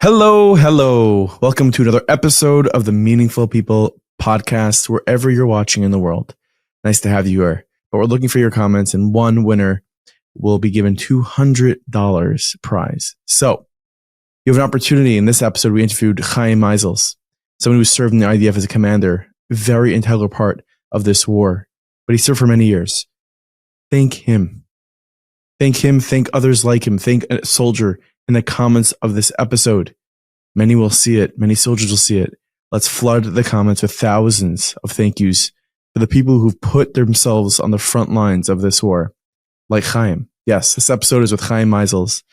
Hello. Welcome to another episode of the Meaningful People podcast, wherever you're watching in the world. Nice to have you here. But we're looking for your comments, and one winner will be given $200 prize. So you have an opportunity. In this episode, we interviewed Chaim Meisels, someone who served in the IDF as a commander, very integral part of this war. But he served for many years. Thank him. Thank others like him. Thank a soldier in the comments of this episode. Many will see it. Many soldiers will see it. Let's flood the comments with thousands of thank yous for the people who've put themselves on the front lines of this war, like Chaim. Yes, this episode is with Chaim Meisels,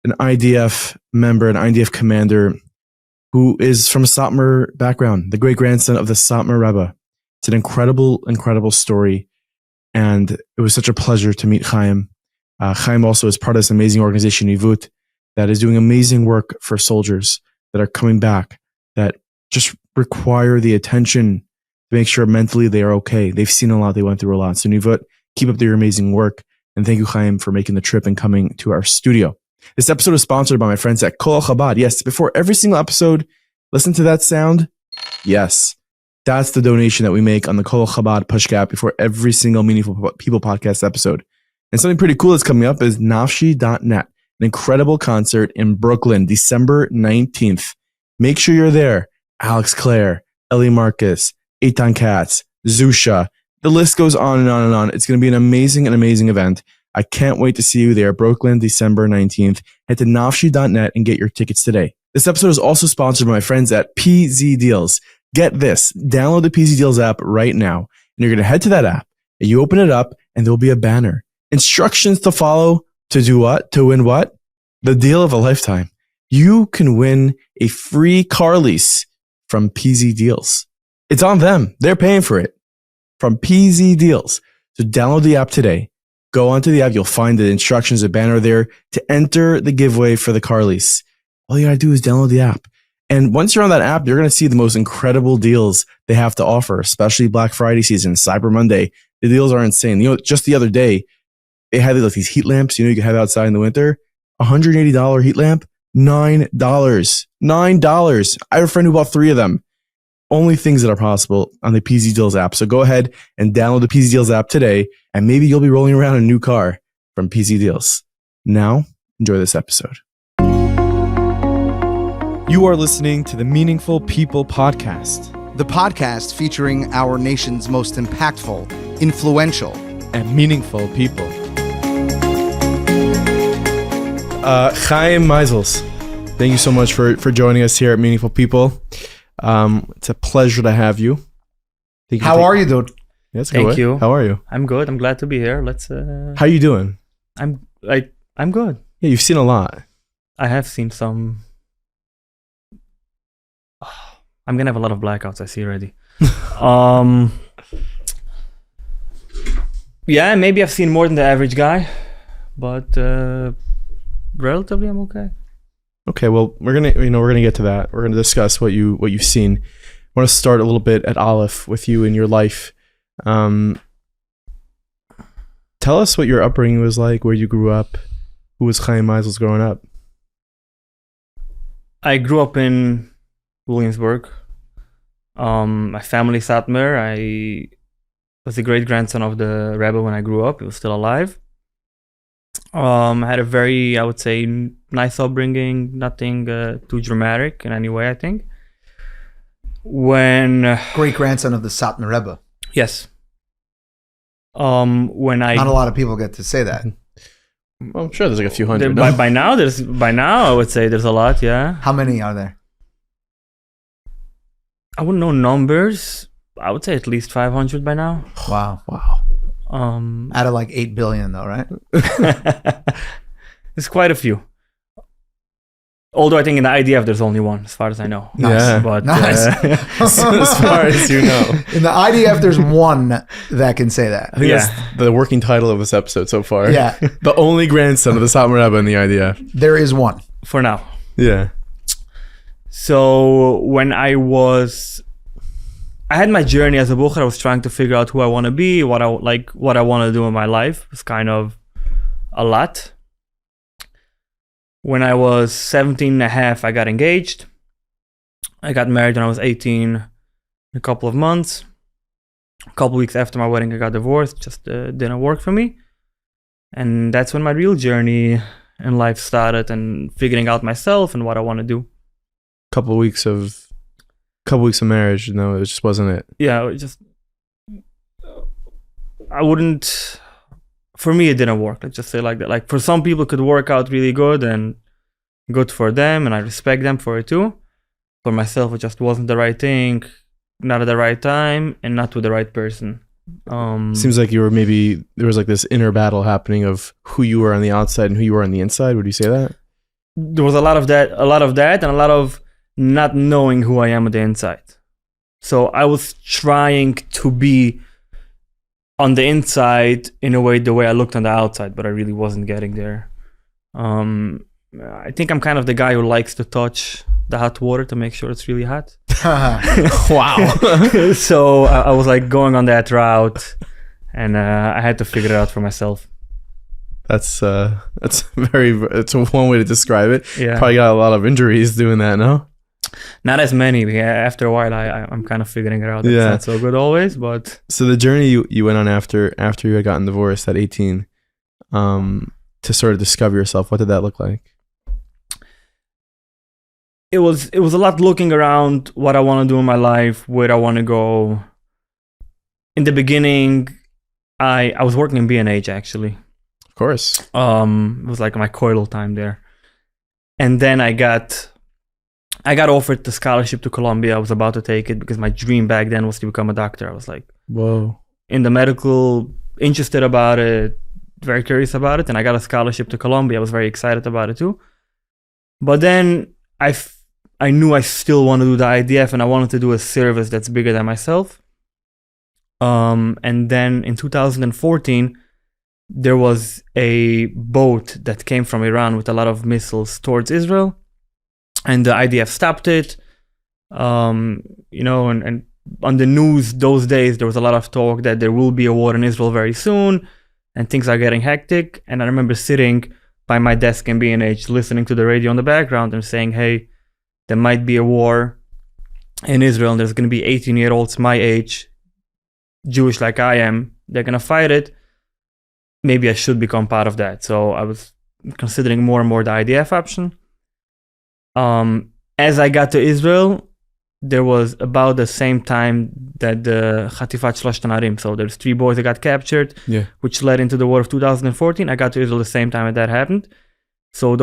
an IDF member, an IDF commander who is from a Satmar background, the great-grandson of the Satmar Rebbe. It's an incredible story, and it was such a pleasure to meet Chaim. Chaim also is part of this amazing organization, Nevut, that is doing amazing work for soldiers that are coming back, that just require the attention to make sure mentally they are okay. They've seen a lot. They went through a lot. So Nevut, keep up your amazing work. And thank you, Chaim, for making the trip and coming to our studio. This episode is sponsored by my friends at Colel Chabad. Yes, before every single episode, listen to that sound. Yes, that's the donation that we make on the Colel Chabad Pushka app before every single Meaningful People podcast episode. And something pretty cool that's coming up is Nafshi.net. An incredible concert in Brooklyn, December 19th. Make sure you're there. Alex Clare, Ellie Marcus, Eitan Katz, Zusha. The list goes on and on and on. It's going to be an amazing event. I can't wait to see you there. Brooklyn, December 19th. Head to Nafshi.net and get your tickets today. This episode is also sponsored by my friends at PZ Deals. Get this. Download the PZ Deals app right now. And you're going to head to that app. And you open it up and there'll be a banner. Instructions to follow. To do what? To win what? The deal of a lifetime. You can win a free car lease from PZ Deals. It's on them. They're paying for it. From PZ Deals. So download the app today. Go onto the app. You'll find the instructions, a banner there to enter the giveaway for the car lease. All you gotta do is download the app. And once you're on that app, you're going to see the most incredible deals they have to offer, especially Black Friday season, Cyber Monday. The deals are insane. You know, just the other day, they had like these heat lamps, you can have outside in the winter. $180 heat lamp, $9. $9. I have a friend who bought 3 of them. Only things that are possible on the PZ Deals app. So go ahead and download the PZ Deals app today, and maybe you'll be rolling around in a new car from PZ Deals. Now, enjoy this episode. You are listening to the Meaningful People podcast. The podcast featuring our nation's most impactful, influential, and meaningful people. Chaim Meisels, thank you so much for joining us here at Meaningful People. It's a pleasure to have you. How are you, dude? Yes, thank you. How are you? I'm good. I'm glad to be here. How you doing? I'm good. Yeah, you've seen a lot. I have seen some. I'm gonna have a lot of blackouts. I see already. Yeah, maybe I've seen more than the average guy, but relatively I'm okay. Okay, well, we're gonna get to that. We're gonna discuss what you've seen. I want to start a little bit at Aleph with you in your life. Tell us what your upbringing was like, where you grew up. Who was Chaim Meisels growing up? I grew up in Williamsburg. My family Satmar. I was the great-grandson of the Rebbe when I grew up. He was still alive. I had a very, I would say, nice upbringing. Nothing too dramatic in any way, I think. When great-grandson of the Satmar Rebbe. Yes. When not a lot of people get to say that. Well, I'm sure there's like a few hundred. By now, I would say there's a lot. Yeah. How many are there? I wouldn't know numbers. I would say at least 500 by now. Wow. Out of like 8 billion though, right? There's quite a few. Although I think in the IDF there's only one, as far as I know. Nice. Yeah. But, nice. As far as you know. In the IDF there's one that can say that. I think that's the working title of this episode so far. Yeah. The only grandson of the Satmar Rebbe in the IDF. There is one. For now. Yeah. So when I had my journey as a bucher. I was trying to figure out who I want to be, what I want to do in my life. It's kind of a lot. When I was 17 and a half, I got engaged. I got married when I was 18, in a couple of months. A couple weeks after my wedding, I got divorced. Just didn't work for me. And that's when my real journey in life started, and figuring out myself and what I want to do. Couple weeks of marriage. No, it just wasn't it. Yeah, for me, it didn't work. Let's just say like that. Like, for some people, it could work out really good, and good for them, and I respect them for it too. For myself, it just wasn't the right thing, not at the right time, and not with the right person. Seems like there was like this inner battle happening of who you were on the outside and who you were on the inside. Would you say that? There was a lot of that, and a lot of not knowing who I am on the inside. So I was trying to be on the inside in a way, the way I looked on the outside, but I really wasn't getting there. I think I'm kind of the guy who likes to touch the hot water to make sure it's really hot. Wow. So I was like going on that route, and I had to figure it out for myself. That's it's one way to describe it. Yeah. Probably got a lot of injuries doing that, no? Not as many. After a while, I'm kind of figuring it out. It's not so good always, but... So the journey you went on after you had gotten divorced at 18, to sort of discover yourself, what did that look like? It was a lot looking around what I want to do in my life, where I want to go. In the beginning, I was working in B&H actually. Of course. It was like my Kotel time there. And then I got offered the scholarship to Columbia. I was about to take it because my dream back then was to become a doctor. I was like, whoa, in the medical, interested about it, very curious about it. And I got a scholarship to Columbia. I was very excited about it too. But then I knew I still wanted to do the IDF, and I wanted to do a service that's bigger than myself. And then in 2014, there was a boat that came from Iran with a lot of missiles towards Israel, and the IDF stopped it. And on the news those days, there was a lot of talk that there will be a war in Israel very soon, and things are getting hectic. And I remember sitting by my desk in B&H, listening to the radio in the background and saying, hey, there might be a war in Israel, and there's going to be 18-year-olds my age, Jewish like I am. They're going to fight it. Maybe I should become part of that. So I was considering more and more the IDF option. As I got to Israel, there was about the same time that the Khatifat Shlosh Tanarim. So there's 3 boys that got captured, which led into the war of 2014. I got to Israel the same time that happened. So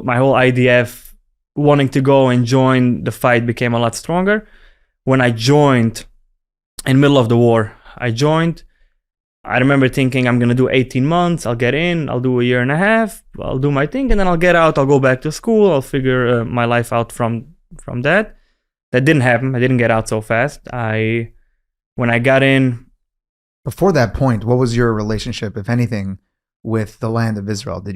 my whole IDF wanting to go and join the fight became a lot stronger. When I joined, in the middle of the war, I remember thinking, I'm going to do 18 months, I'll get in, I'll do a year and a half, I'll do my thing, and then I'll get out, I'll go back to school, I'll figure my life out from that. That didn't happen. I didn't get out so fast. When I got in... Before that point, what was your relationship, if anything, with the land of Israel? Had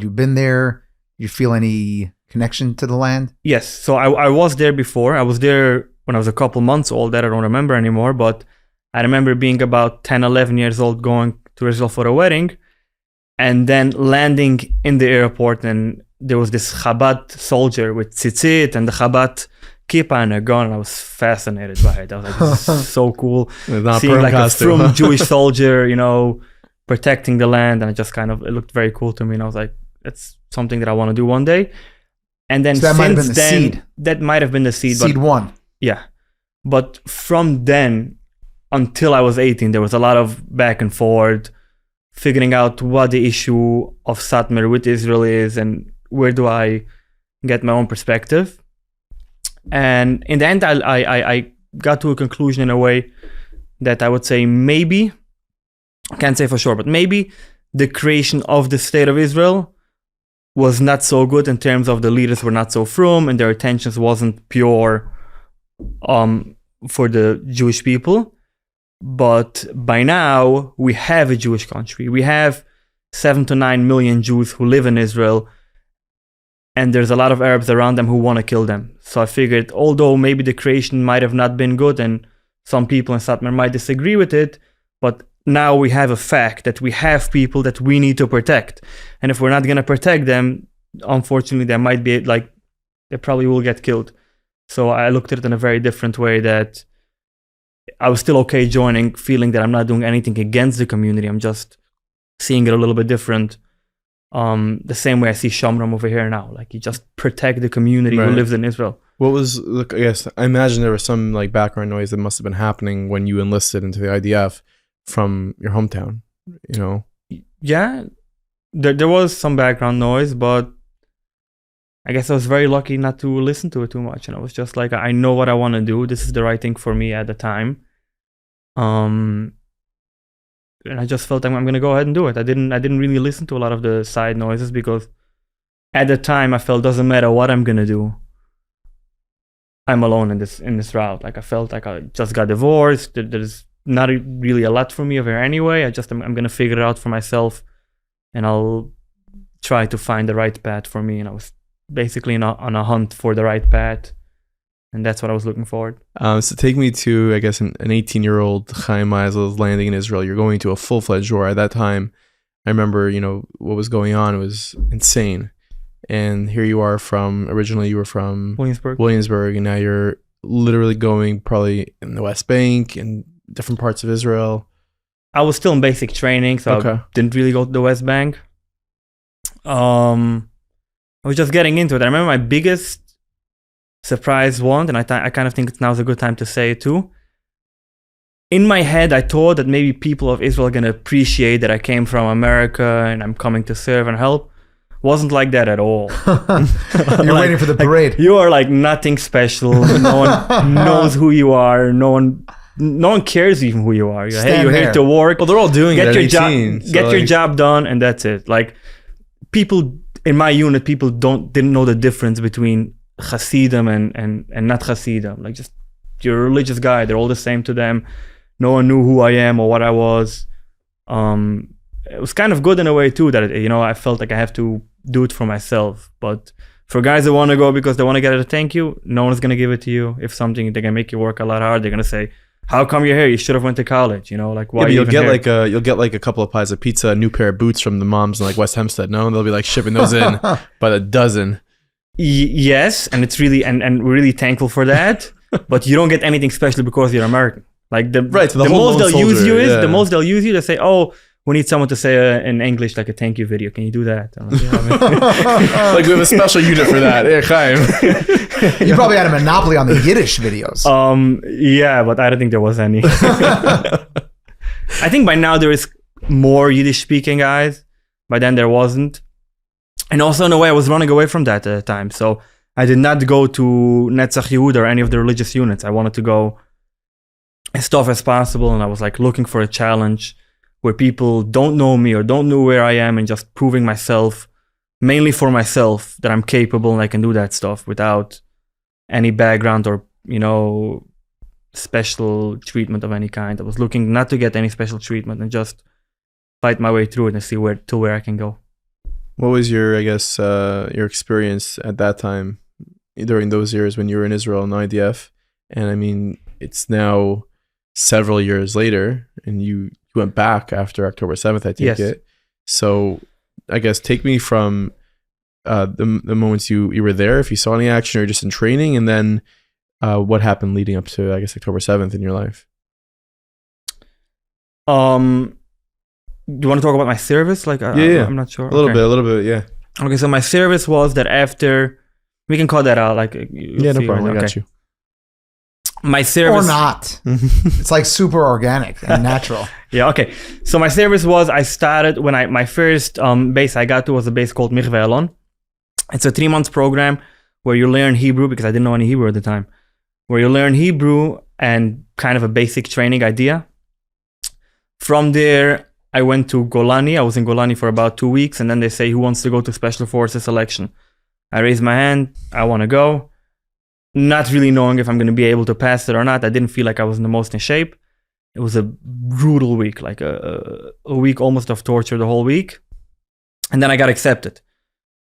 you been there? Did you feel any connection to the land? Yes. So I was there before. I was there when I was a couple months old. That I don't remember anymore, but I remember being about 10, 11 years old, going to Israel for a wedding, and then landing in the airport, and there was this Chabad soldier with tzitzit and the Chabad kippah and a gun, and I was fascinated by it. I was like, this is so cool. Seeing like a frum Jewish soldier, protecting the land, and it looked very cool to me, and I was like, that's something that I want to do one day. And then that might have been the seed. That might have been the seed. Seed one. Yeah. But from then until I was 18, there was a lot of back and forth, figuring out what the issue of Satmar with Israel is and where do I get my own perspective. And in the end, I got to a conclusion in a way that I would say maybe, I can't say for sure, but maybe the creation of the state of Israel was not so good in terms of the leaders were not so frum and their intentions wasn't pure for the Jewish people. But by now, we have a Jewish country. We have 7 to 9 million Jews who live in Israel, and there's a lot of Arabs around them who want to kill them. So I figured, although maybe the creation might have not been good and some people in Satmar might disagree with it, but now we have a fact that we have people that we need to protect. And if we're not going to protect them, unfortunately, they probably will get killed. So I looked at it in a very different way, that I was still okay joining, feeling that I'm not doing anything against the community. I'm just seeing it a little bit different. The same way I see Shamram over here now. Like, you just protect the community who lives in Israel. What was, look, I guess, I imagine there was some like background noise that must have been happening when you enlisted into the IDF from your hometown, you know? Yeah, there was some background noise, but I guess I was very lucky not to listen to it too much. And I was just like, I know what I want to do. This is the right thing for me at the time. And I just felt like I'm going to go ahead and do it. I didn't really listen to a lot of the side noises, because at the time I felt doesn't matter what I'm going to do, I'm alone in this route. Like, I felt like I just got divorced. There's not really a lot for me over here anyway. I'm going to figure it out for myself, and I'll try to find the right path for me. And I was basically on a hunt for the right path, and that's what I was looking forward. So take me to, I guess, an 18-year-old Chaim Meisels landing in Israel. You're going to a full-fledged war. At that time, I remember, you know, what was going on. It was insane. And here you are originally you were from Williamsburg, and now you're literally going probably in the West Bank and different parts of Israel. I was still in basic training, so I didn't really go to the West Bank. I was just getting into it. I remember my biggest surprise one, and I kind of think now's a good time to say it too. In my head, I thought that maybe people of Israel are going to appreciate that I came from America and I'm coming to serve and help. Wasn't like that at all. You're waiting for the parade. You are like nothing special. No one knows who you are. No one cares even who you are. You're here to work. Well, they're all doing it at 18. Get your job done, and that's it. Like, people in my unit, people didn't know the difference between Hasidim and not Hasidim. Like, just, you're a religious guy. They're all the same to them. No one knew who I am or what I was. It was kind of good in a way too, that, you know, I felt like I have to do it for myself. But for guys that want to go because they want to get a thank you, no one's going to give it to you. If something, they're going to make you work a lot harder. They're going to say, how come you're here? You should have went to college, you know, like, why? Yeah, you'll get like a couple of pies of pizza, a new pair of boots from the moms in like West Hempstead. No, they'll be like shipping those in by the dozen. Yes, and it's really, and we're really thankful for that. But you don't get anything special because you're American. Like, the most they'll use you is the most they'll use you. They say, oh, we need someone to say in English like a thank you video. Can you do that? I'm like, yeah, like, we have a special unit for that. Yeah, Chaim. You probably had a monopoly on the Yiddish videos. Yeah, but I don't think there was any. I think by now there is more Yiddish speaking guys. By then there wasn't. And also, in a way, I was running away from that at the time. So I did not go to Netzach Yehuda or any of the religious units. I wanted to go as tough as possible. And I was like looking for a challenge where people don't know me or don't know where I am, and just proving myself, mainly for myself, that I'm capable and I can do that stuff without any background or, you know, special treatment of any kind. I was looking not to get any special treatment and just fight my way through it and see where I can go. What was your, I guess, your experience at that time during those years when you were in Israel in the IDF? And I mean, it's now several years later, and you went back after October 7th, I take it. So I guess take me from the moments you were there, if you saw any action or just in training, and then what happened leading up to, I guess, October 7th in your life. Do you want to talk about my service? Like, yeah. I'm not sure. A little bit, yeah. Okay, so my service was that after, we can call that out. Like, yeah, no problem. I got you. My service, or not. It's like super organic and natural. Yeah, okay. So my service was, I started when my first base I got to was a base called Mikveh Elon. It's a 3-month program where you learn Hebrew, because I didn't know any Hebrew at the time, where you learn Hebrew and kind of a basic training idea. From there, I went to Golani. I was in Golani for about 2 weeks, and then they say, who wants to go to Special Forces selection? I raised my hand. I want to go. Not really knowing if I'm going to be able to pass it or not. I didn't feel like I was in the most in shape. It was a brutal week, like a week almost of torture the whole week. And then I got accepted.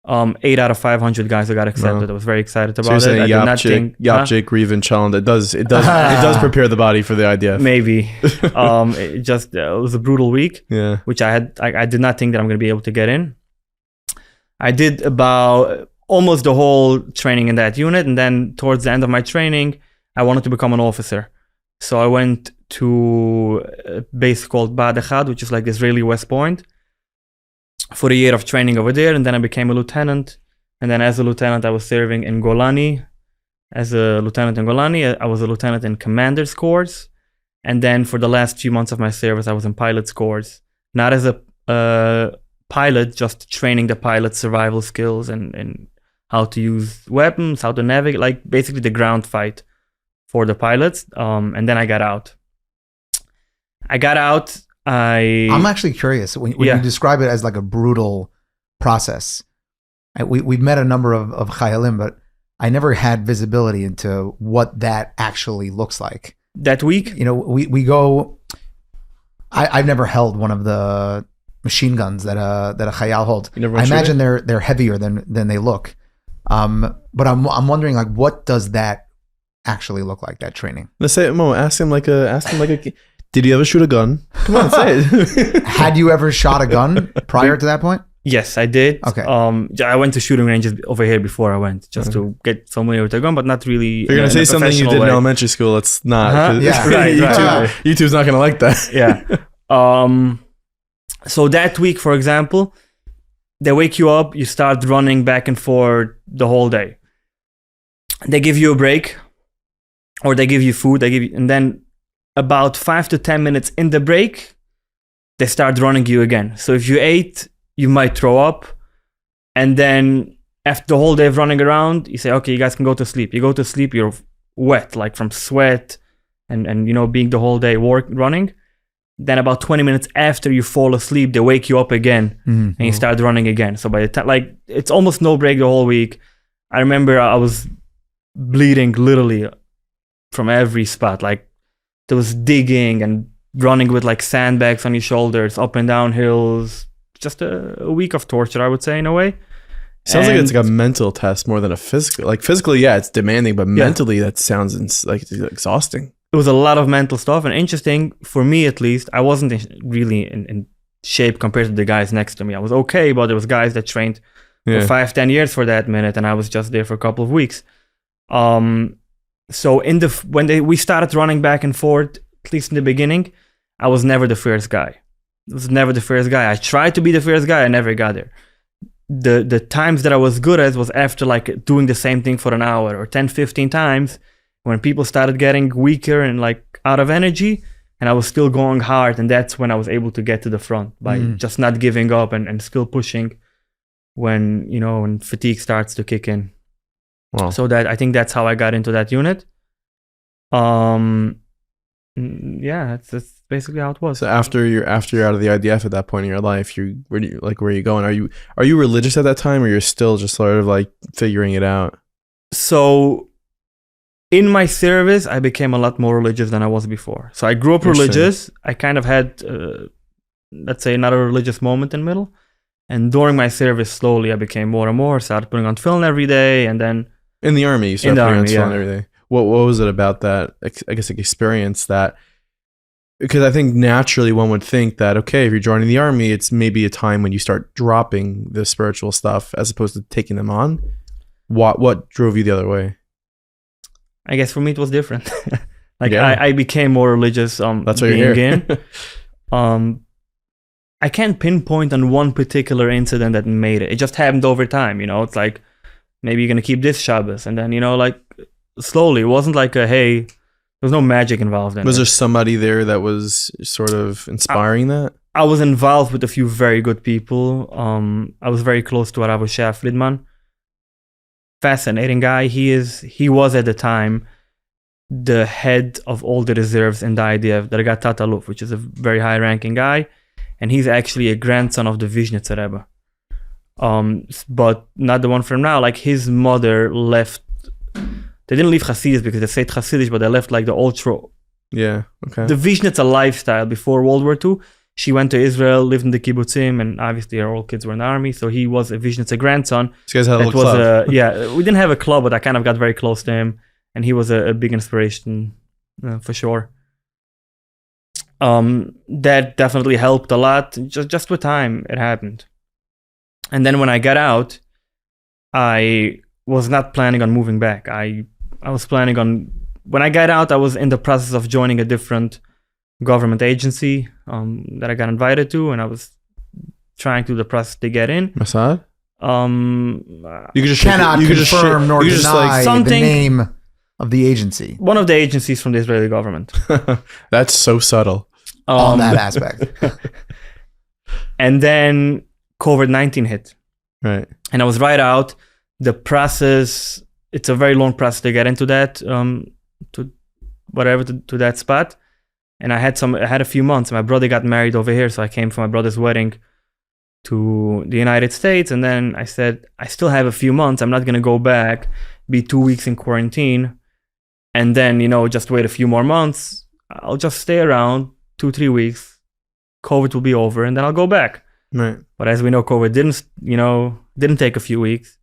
8 out of 500 guys that got accepted. I was very excited about so it. I did not think Yapchik, Reven, Chalon. It does prepare the body for the IDF. Maybe. It was a brutal week. Yeah. Which I did not think that I'm going to be able to get in. I did about almost the whole training in that unit. And then towards the end of my training, I wanted to become an officer. So I went to a base called Bad Echad, which is like the Israeli West Point, for a year of training over there. And then I became a lieutenant. And then as a lieutenant, I was serving in Golani. As a lieutenant in Golani, I was a lieutenant in commander's corps. And then for the last few months of my service, I was in pilot's corps. Not as a pilot, just training the pilot's survival skills and how to use weapons, how to navigate, like basically the ground fight for the pilots. And then I got out. I'm actually curious when you describe it as like a brutal process. We've met a number of Chayalim, but I never had visibility into what that actually looks like. That week? You know, we go, I've never held one of the machine guns that a Chayal holds. I imagine they're heavier than they look. But I'm wondering, like, what does that actually look like, that training? Let's say, Mo, ask him like a did you ever shoot a gun? Come on, say it. Had you ever shot a gun prior to that point? Yes, I did. Okay. I went to shooting ranges over here before I went, just to get familiar with the gun, but not really. If you're gonna say something you did in elementary school, it's not. Yeah, right. YouTube's not gonna like that. Yeah. So that week, for example, they wake you up, you start running back and forth the whole day. They give you a break, or they give you food. And then about 5 to 10 minutes in the break, they start running you again. So if you ate, you might throw up. And then after the whole day of running around, you say, okay, you guys can go to sleep. You go to sleep, you're wet, like from sweat and you know, being the whole day running. Then about 20 minutes after you fall asleep, they wake you up again and you start running again. So by the time, like, it's almost no break the whole week. I remember I was bleeding literally from every spot. Like, there was digging and running with like sandbags on your shoulders, up and down hills. Just a week of torture, I would say, in a way. Sounds like it's like a mental test more than a physical. Like physically, yeah, it's demanding, but mentally, that sounds like it's exhausting. It was a lot of mental stuff, and interesting for me at least. I wasn't really in shape compared to the guys next to me. I was okay, but there was guys that trained for 5-10 years for that minute, and I was just there for a couple of weeks. So when we started running back and forth, at least in the beginning, I was never the first guy. I tried to be the first guy. I never got there. The times that I was good at was after like doing the same thing for an hour or 10-15 times, when people started getting weaker and like out of energy, and I was still going hard. And that's when I was able to get to the front by just not giving up and still pushing when fatigue starts to kick in. Wow. So I think that's how I got into that unit. Yeah, that's basically how it was. So after you're out of the IDF at that point in your life, where are you going? Are you religious at that time, or you're still just sort of like figuring it out? So in my service, I became a lot more religious than I was before. So I grew up religious. I kind of had, let's say, another religious moment in the middle. And during my service, slowly I became more and more. Started putting on tefillin every day, and then in the army, you started putting on tefillin every day. What was it about that? I guess like experience that. Because I think naturally one would think that, okay, if you're joining the army, it's maybe a time when you start dropping the spiritual stuff as opposed to taking them on. What drove you the other way? I guess for me it was different. I became more religious. That's why you're here. I can't pinpoint on one particular incident that made it. It just happened over time. It's like, maybe you're gonna keep this Shabbos, and then like slowly. It wasn't like hey. There was no magic involved in it. Was there somebody there that was sort of inspiring that? I was involved with a few very good people. I was very close to Rav Shea Friedman. Fascinating guy. He was at the time the head of all the reserves in the IDF, the Regat Tataluf, which is a very high-ranking guy. And he's actually a grandson of the Vishnitzer Rebbe. But not the one from now. Like, his mother left... They didn't leave Hasidus because they said Hasidish, but they left like the ultra. Yeah, okay. The Vishnitzer lifestyle before World War II. She went to Israel, lived in the kibbutzim, and obviously her all kids were in the army. So he was a Vishnitzer grandson. You guys had a little club. We didn't have a club, but I kind of got very close to him, and he was a big inspiration for sure. That definitely helped a lot. Just with time, it happened. And then when I got out, I was not planning on moving back. I was planning on, when I got out, I was in the process of joining a different government agency that I got invited to, and I was trying to do the process to get in. Mossad? You cannot confirm nor deny the name of the agency. One of the agencies from the Israeli government. That's so subtle. On that aspect. And then COVID-19 hit. Right. And I was right out. The process, it's a very long process to get into that, to that spot. And I had a few months. My brother got married over here, so I came for my brother's wedding to the United States. And then I said, I still have a few months. I'm not going to go back, be 2 weeks in quarantine, and then, just wait a few more months. I'll just stay around 2-3 weeks. COVID will be over, and then I'll go back. Right. But as we know, COVID didn't take a few weeks,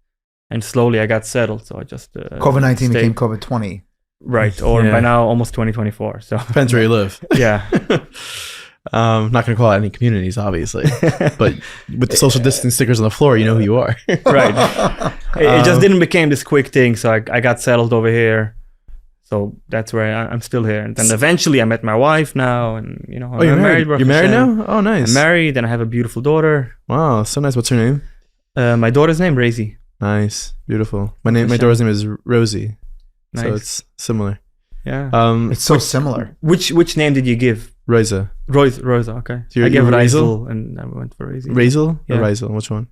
and slowly I got settled. So I just COVID-19 became COVID-20. Right, or by now almost 2024. So depends where you live. Yeah. I'm not going to call out any communities, obviously, but with the social distance stickers on the floor, you know who you are. Right. It just didn't become this quick thing. So I got settled over here. So that's where I'm still here. And then eventually I met my wife now, and I'm you're married. You're married now? Oh, nice. I'm married, and I have a beautiful daughter. Wow, so nice. What's her name? My daughter's name, Razy. Nice, beautiful. My daughter's name is Rosie. Nice. So it's similar. Yeah. It's so similar. Which name did you give? Rosa. Rosa, okay. So I gave Razel, and I went for Razy. Razel or Razel? Which one?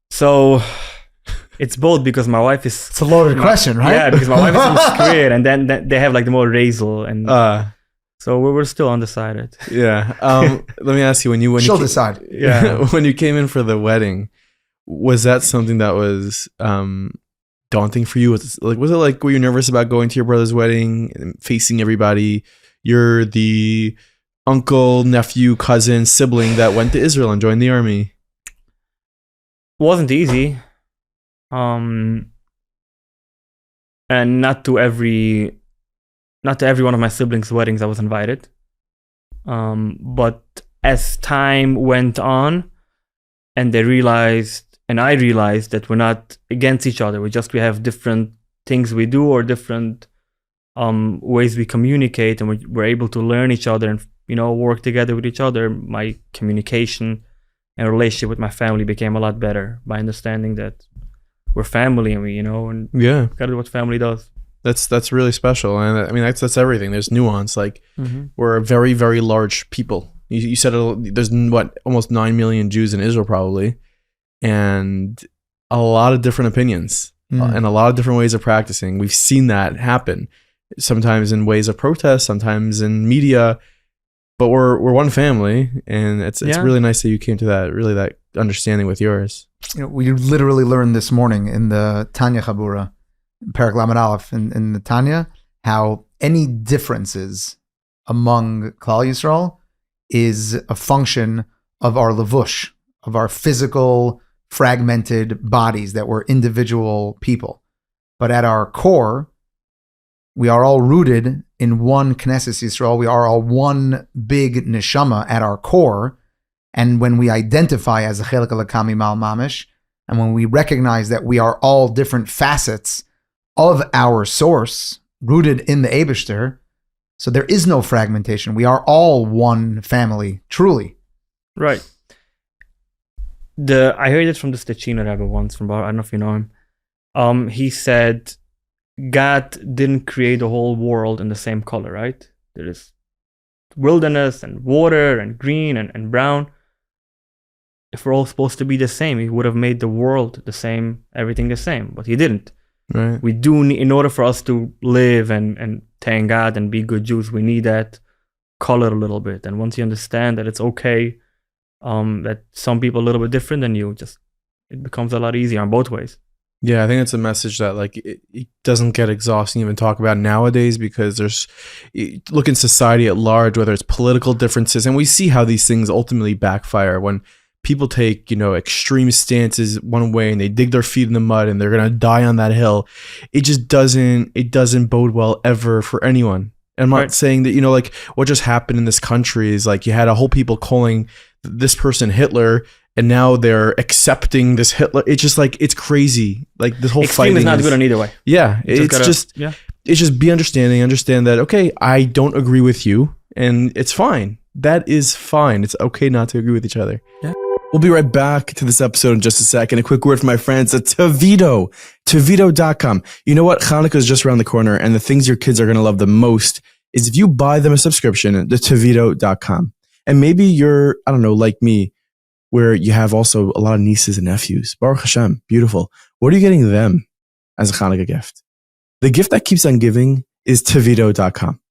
So it's both, because my wife is... It's a loaded question, right? Yeah, because my wife is from Square, and then they have like the more Razel, and so we're still undecided. Yeah. Let me ask you, she'll decide. Yeah. When you came in for the wedding, was that something that was daunting for you? Was it like, were you nervous about going to your brother's wedding and facing everybody? You're the uncle, nephew, cousin, sibling that went to Israel and joined the army. Wasn't easy. And not to every one of my siblings' weddings I was invited. But as time went on, and I realized that we're not against each other. We have different things we do, or different ways we communicate, and we're able to learn each other and work together with each other. My communication and relationship with my family became a lot better by understanding that we're family, and we gotta do what family does. That's really special, and I mean that's everything. There's nuance. Like we're a very, very large people. You said there's almost 9 million Jews in Israel probably, and a lot of different opinions and a lot of different ways of practicing. We've seen that happen. Sometimes in ways of protest, sometimes in media, but we're one family, and it's really nice that you came to that understanding with yours. We literally learned this morning in the Tanya Chabura, Perek Lamed Aleph in the Tanya, how any differences among Klal Yisrael is a function of our levush, of our physical fragmented bodies, that we're individual people. But at our core, we are all rooted in one Knesset Yisrael. We are all one big neshama at our core. And when we identify as a Chelek Elokam Imal Mamish, and when we recognize that we are all different facets of our source, rooted in the Eibishter, so there is no fragmentation. We are all one family, truly. Right. I heard it from the Stechina Rebbe once, I don't know if you know him. He said, God didn't create the whole world in the same color, right? There is wilderness and water and green and brown. If we're all supposed to be the same, he would have made the world the same, everything the same, but he didn't. Right. We do need, in order for us to live and thank God and be good Jews, we need that color a little bit. And once you understand that it's okay, that some people are a little bit different than you, it becomes a lot easier on both ways. Yeah, I think it's a message that it doesn't get exhausting to even talk about nowadays, because look in society at large, whether it's political differences, and we see how these things ultimately backfire when people take, extreme stances one way and they dig their feet in the mud and they're going to die on that hill. It just doesn't bode well ever for anyone. And I'm not saying that, what just happened in this country is you had a whole people calling this person Hitler, and now they're accepting this Hitler. It's just like, it's crazy. Like this whole Extreme fighting is not good on either way. Yeah, it's just be understanding. Understand that, okay, I don't agree with you, and it's fine. That is fine. It's okay not to agree with each other. Yeah. We'll be right back to this episode in just a second. A quick word from my friends at Toveedo, Toveedo.com. You know what? Hanukkah is just around the corner, and the things your kids are going to love the most is if you buy them a subscription to Toveedo.com. And maybe you're, I don't know, like me, where you have also a lot of nieces and nephews. Baruch Hashem, beautiful. What are you getting them as a Hanukkah gift? The gift that keeps on giving is Toveedo.com.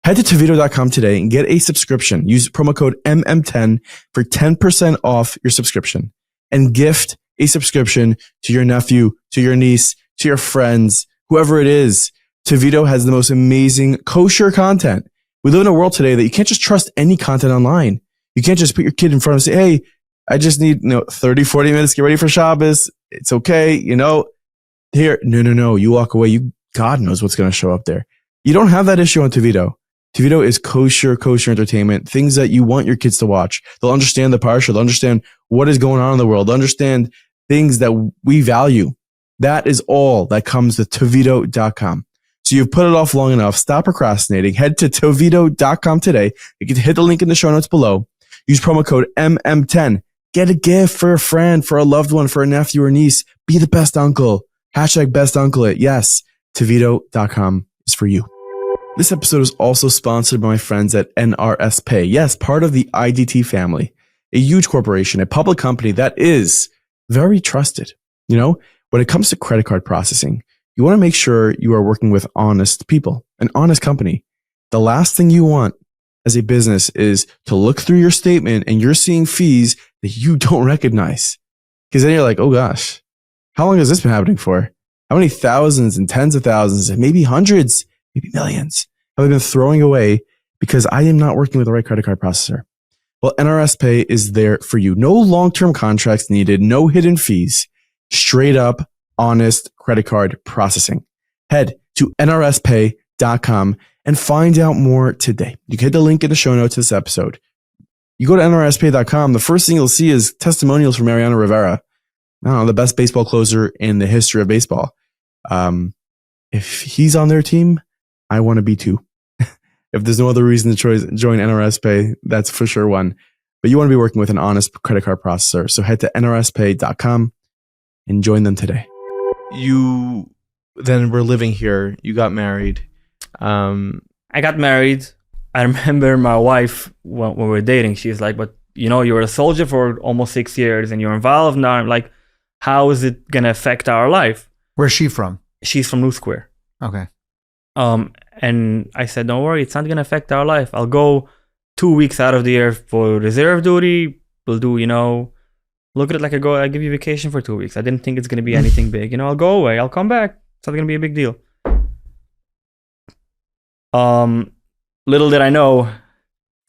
Head to Toveedo.com today and get a subscription. Use promo code MM10 for 10% off your subscription. And gift a subscription to your nephew, to your niece, to your friends, whoever it is. Toveedo has the most amazing kosher content. We live in a world today that you can't just trust any content online. You can't just put your kid in front and say, hey, I just need 30, 40 minutes to get ready for Shabbos. It's okay. Here. No. You walk away. God knows what's going to show up there. You don't have that issue on Toveedo. Toveedo is kosher entertainment, things that you want your kids to watch. They'll understand the parsha. They'll understand what is going on in the world. They'll understand things that we value. That is all that comes with Toveedo.com. So you've put it off long enough. Stop procrastinating. Head to Toveedo.com today. You can hit the link in the show notes below. Use promo code MM10. Get a gift for a friend, for a loved one, for a nephew or niece. Be the best uncle. Hashtag best uncle it. Yes, Toveedo.com is for you. This episode is also sponsored by my friends at NRS Pay. Yes, part of the IDT family, a huge corporation, a public company that is very trusted. When it comes to credit card processing, you want to make sure you are working with honest people, an honest company. The last thing you want as a business is to look through your statement and you're seeing fees that you don't recognize. Because then you're like, oh gosh, how long has this been happening for? How many thousands and tens of thousands and maybe hundreds, maybe millions have I been throwing away because I am not working with the right credit card processor? Well, NRS Pay is there for you. No long-term contracts needed, no hidden fees, straight up honest credit card processing. Head to nrspay.com and find out more today. You can hit the link in the show notes to this episode. You go to nrspay.com, the first thing you'll see is testimonials from Mariano Rivera. I don't know, the best baseball closer in the history of baseball. If he's on their team, I want to be too. If there's no other reason to join NRS Pay, that's for sure one. But you want to be working with an honest credit card processor. So head to nrspay.com and join them today. You then were living here. You got married. I got married. I remember my wife, when we were dating, she's like, but you were a soldier for almost 6 years and you're involved now. I'm like, how is it going to affect our life? Where's she from? She's from New Square. Okay. And I said, don't worry, it's not going to affect our life. I'll go 2 weeks out of the year for reserve duty. We'll do, look at it like I give you vacation for 2 weeks. I didn't think it's going to be anything big. I'll go away. I'll come back. It's not going to be a big deal. Little did I know,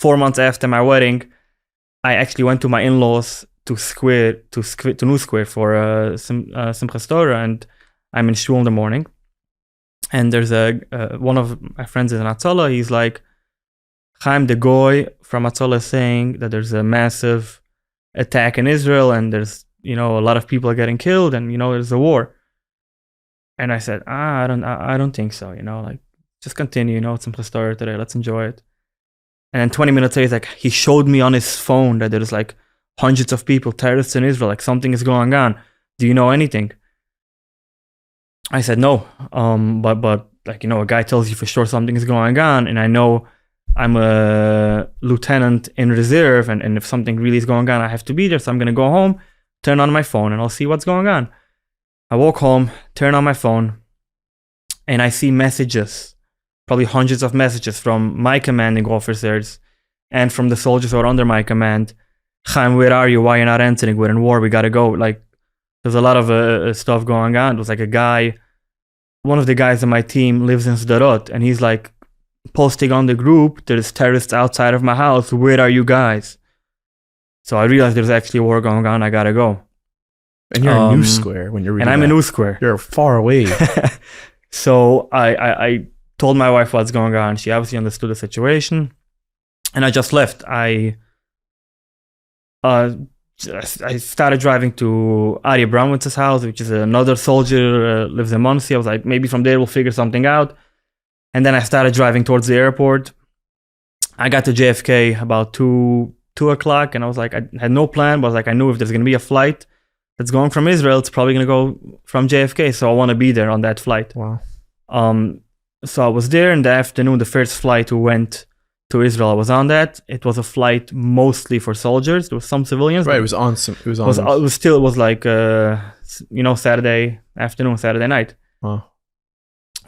4 months after my wedding, I actually went to my in-laws to New Square for Simchas Torah, and I'm in shul in the morning. And there's one of my friends is an Atzola. He's like, Chaim, the goy from Atzola is saying that there's a massive attack in Israel and there's, a lot of people are getting killed and, there's a war. And I said, I don't think so, just continue, it's Simchas Torah today. Let's enjoy it. And then 20 minutes later, he showed me on his phone that there's hundreds of people, terrorists in Israel, something is going on. Do you know anything? I said no, but a guy tells you for sure something is going on, and I know I'm a lieutenant in reserve, and if something really is going on, I have to be there, so I'm going to go home, turn on my phone, and I'll see what's going on. I walk home, turn on my phone, and I see messages, probably hundreds of messages from my commanding officers and from the soldiers who are under my command. Chaim, where are you? Why are you not answering? We're in war, we got to go. There's a lot of stuff going on. It was a guy, one of the guys on my team lives in Sderot, and he's posting on the group, there's terrorists outside of my house. Where are you guys? So I realized there's actually a war going on. I got to go. And you're in New Square when you're reading And I'm in New Square. You're far away. So I told my wife what's going on. She obviously understood the situation. And I just left. I started driving to Arya Bronwitz's house, which is another soldier, lives in Muncie. I was like, maybe from there we'll figure something out. And then I started driving towards the airport. I got to JFK about 2 o'clock, and I was like, I had no plan, but I was like, I knew if there's going to be a flight that's going from Israel, it's probably going to go from JFK, so I want to be there on that flight. Wow. So I was there in the afternoon. The first flight who went to Israel, I was on that. It was a flight mostly for soldiers. There was some civilians. Right, it was on. It was like Saturday afternoon, Saturday night. Wow.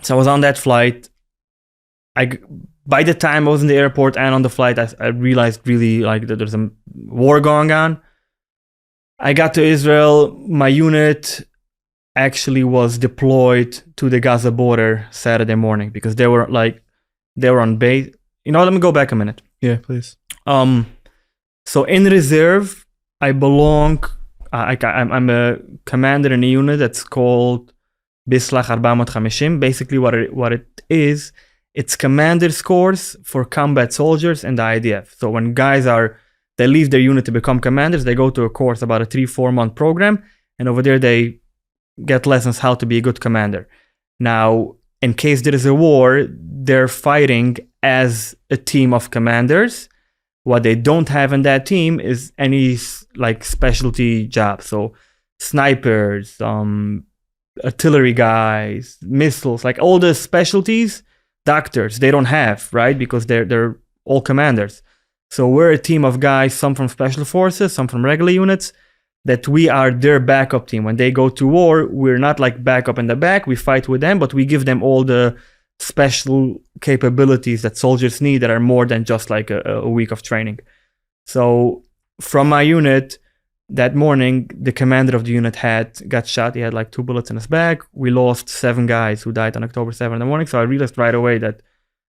So I was on that flight. By the time I was in the airport and on the flight, I realized really like that there's a war going on. I got to Israel. My unit actually was deployed to the Gaza border Saturday morning because they were on base. You know, let me go back a minute. Yeah, please. So in reserve, I belong. I'm a commander in a unit that's called Bislach 450. Basically, what it is, it's commander's course for combat soldiers in the IDF. So when guys they leave their unit to become commanders, they go to a course, about a 3-4 month program, and over there they get lessons how to be a good commander. Now, in case there is a war, they're fighting as a team of commanders. What they don't have in that team is any like specialty jobs. So snipers, artillery guys, missiles, like all the specialties, doctors, they don't have, right? Because they're all commanders. So we're a team of guys, some from special forces, some from regular units, that we are their backup team. When they go to war, we're not like backup in the back. We fight with them, but we give them all the special capabilities that soldiers need that are more than just like a week of training. So from my unit, that morning, the commander of the unit got shot. He had like 2 bullets in his back. We lost 7 guys who died on October 7th in the morning. So I realized right away that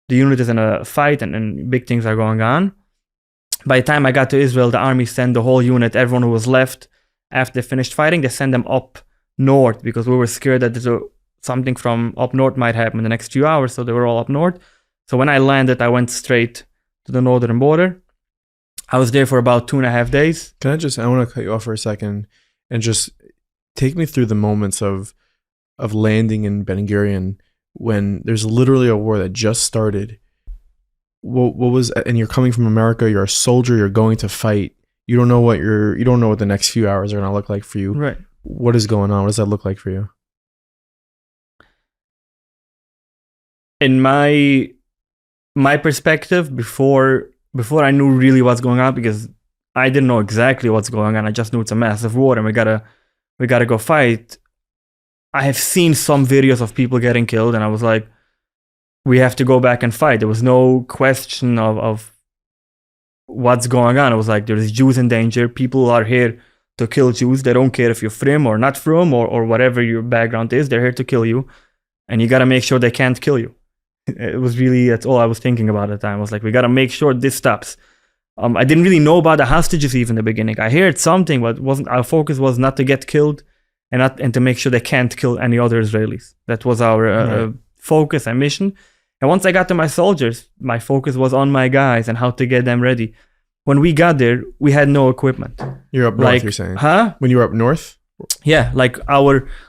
the unit is in a fight and big things are going on. By the time I got to Israel, the army sent the whole unit, everyone who was left after they finished fighting, they sent them up north because we were scared that something from up north might happen in the next few hours. So they were all up north. So when I landed, I went straight to the northern border. I was there for about 2.5 days. I want to cut you off for a second and just take me through the moments of landing in Ben Gurion when there's literally a war that just started. What was, and you're coming from America, you're a soldier, you're going to fight. You don't know what the next few hours are going to look like for you. Right. What is going on? What does that look like for you? In my perspective, before I knew really what's going on, because I didn't know exactly what's going on. I just knew it's a massive war and we gotta go fight. I have seen some videos of people getting killed and I was like, we have to go back and fight. There was no question of what's going on. It was like, there's Jews in danger. People are here to kill Jews. They don't care if you're from or not from or whatever your background is. They're here to kill you. And you got to make sure they can't kill you. It was really, that's all I was thinking about at the time. I was like, we got to make sure this stops. I didn't really know about the hostages even in the beginning. I heard something, but our focus was not to get killed and to make sure they can't kill any other Israelis. That was our focus and mission. And once I got to my soldiers, my focus was on my guys and how to get them ready. When we got there, we had no equipment. You're up north, you're saying? Huh? When you were up north? Yeah, like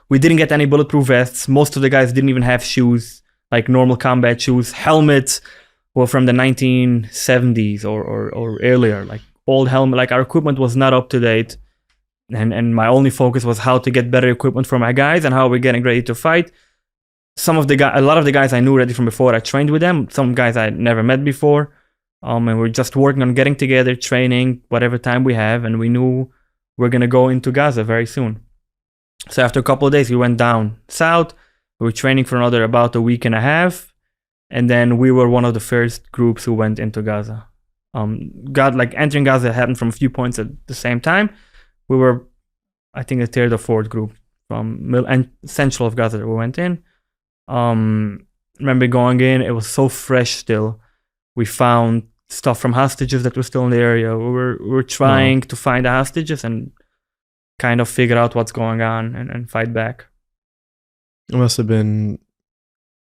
we didn't get any bulletproof vests. Most of the guys didn't even have shoes, like normal combat shoes. Helmets were from the 1970s or earlier, like old helmet. Like our equipment was not up to date. And my only focus was how to get better equipment for my guys and how we're getting ready to fight. A lot of the guys I knew already from before. I trained with them. Some guys I had never met before. And we're just working on getting together, training, whatever time we have. And we knew we're going to go into Gaza very soon. So after a couple of days, we went down south. We were training for about a week and a half. And then we were one of the first groups who went into Gaza. Entering Gaza happened from a few points at the same time. We were, I think, the 3rd or 4th group from central of Gaza that we went in. Remember going in, it was so fresh still. We found stuff from hostages that were still in the area. We were trying to find the hostages and kind of figure out what's going on and fight back. It must have been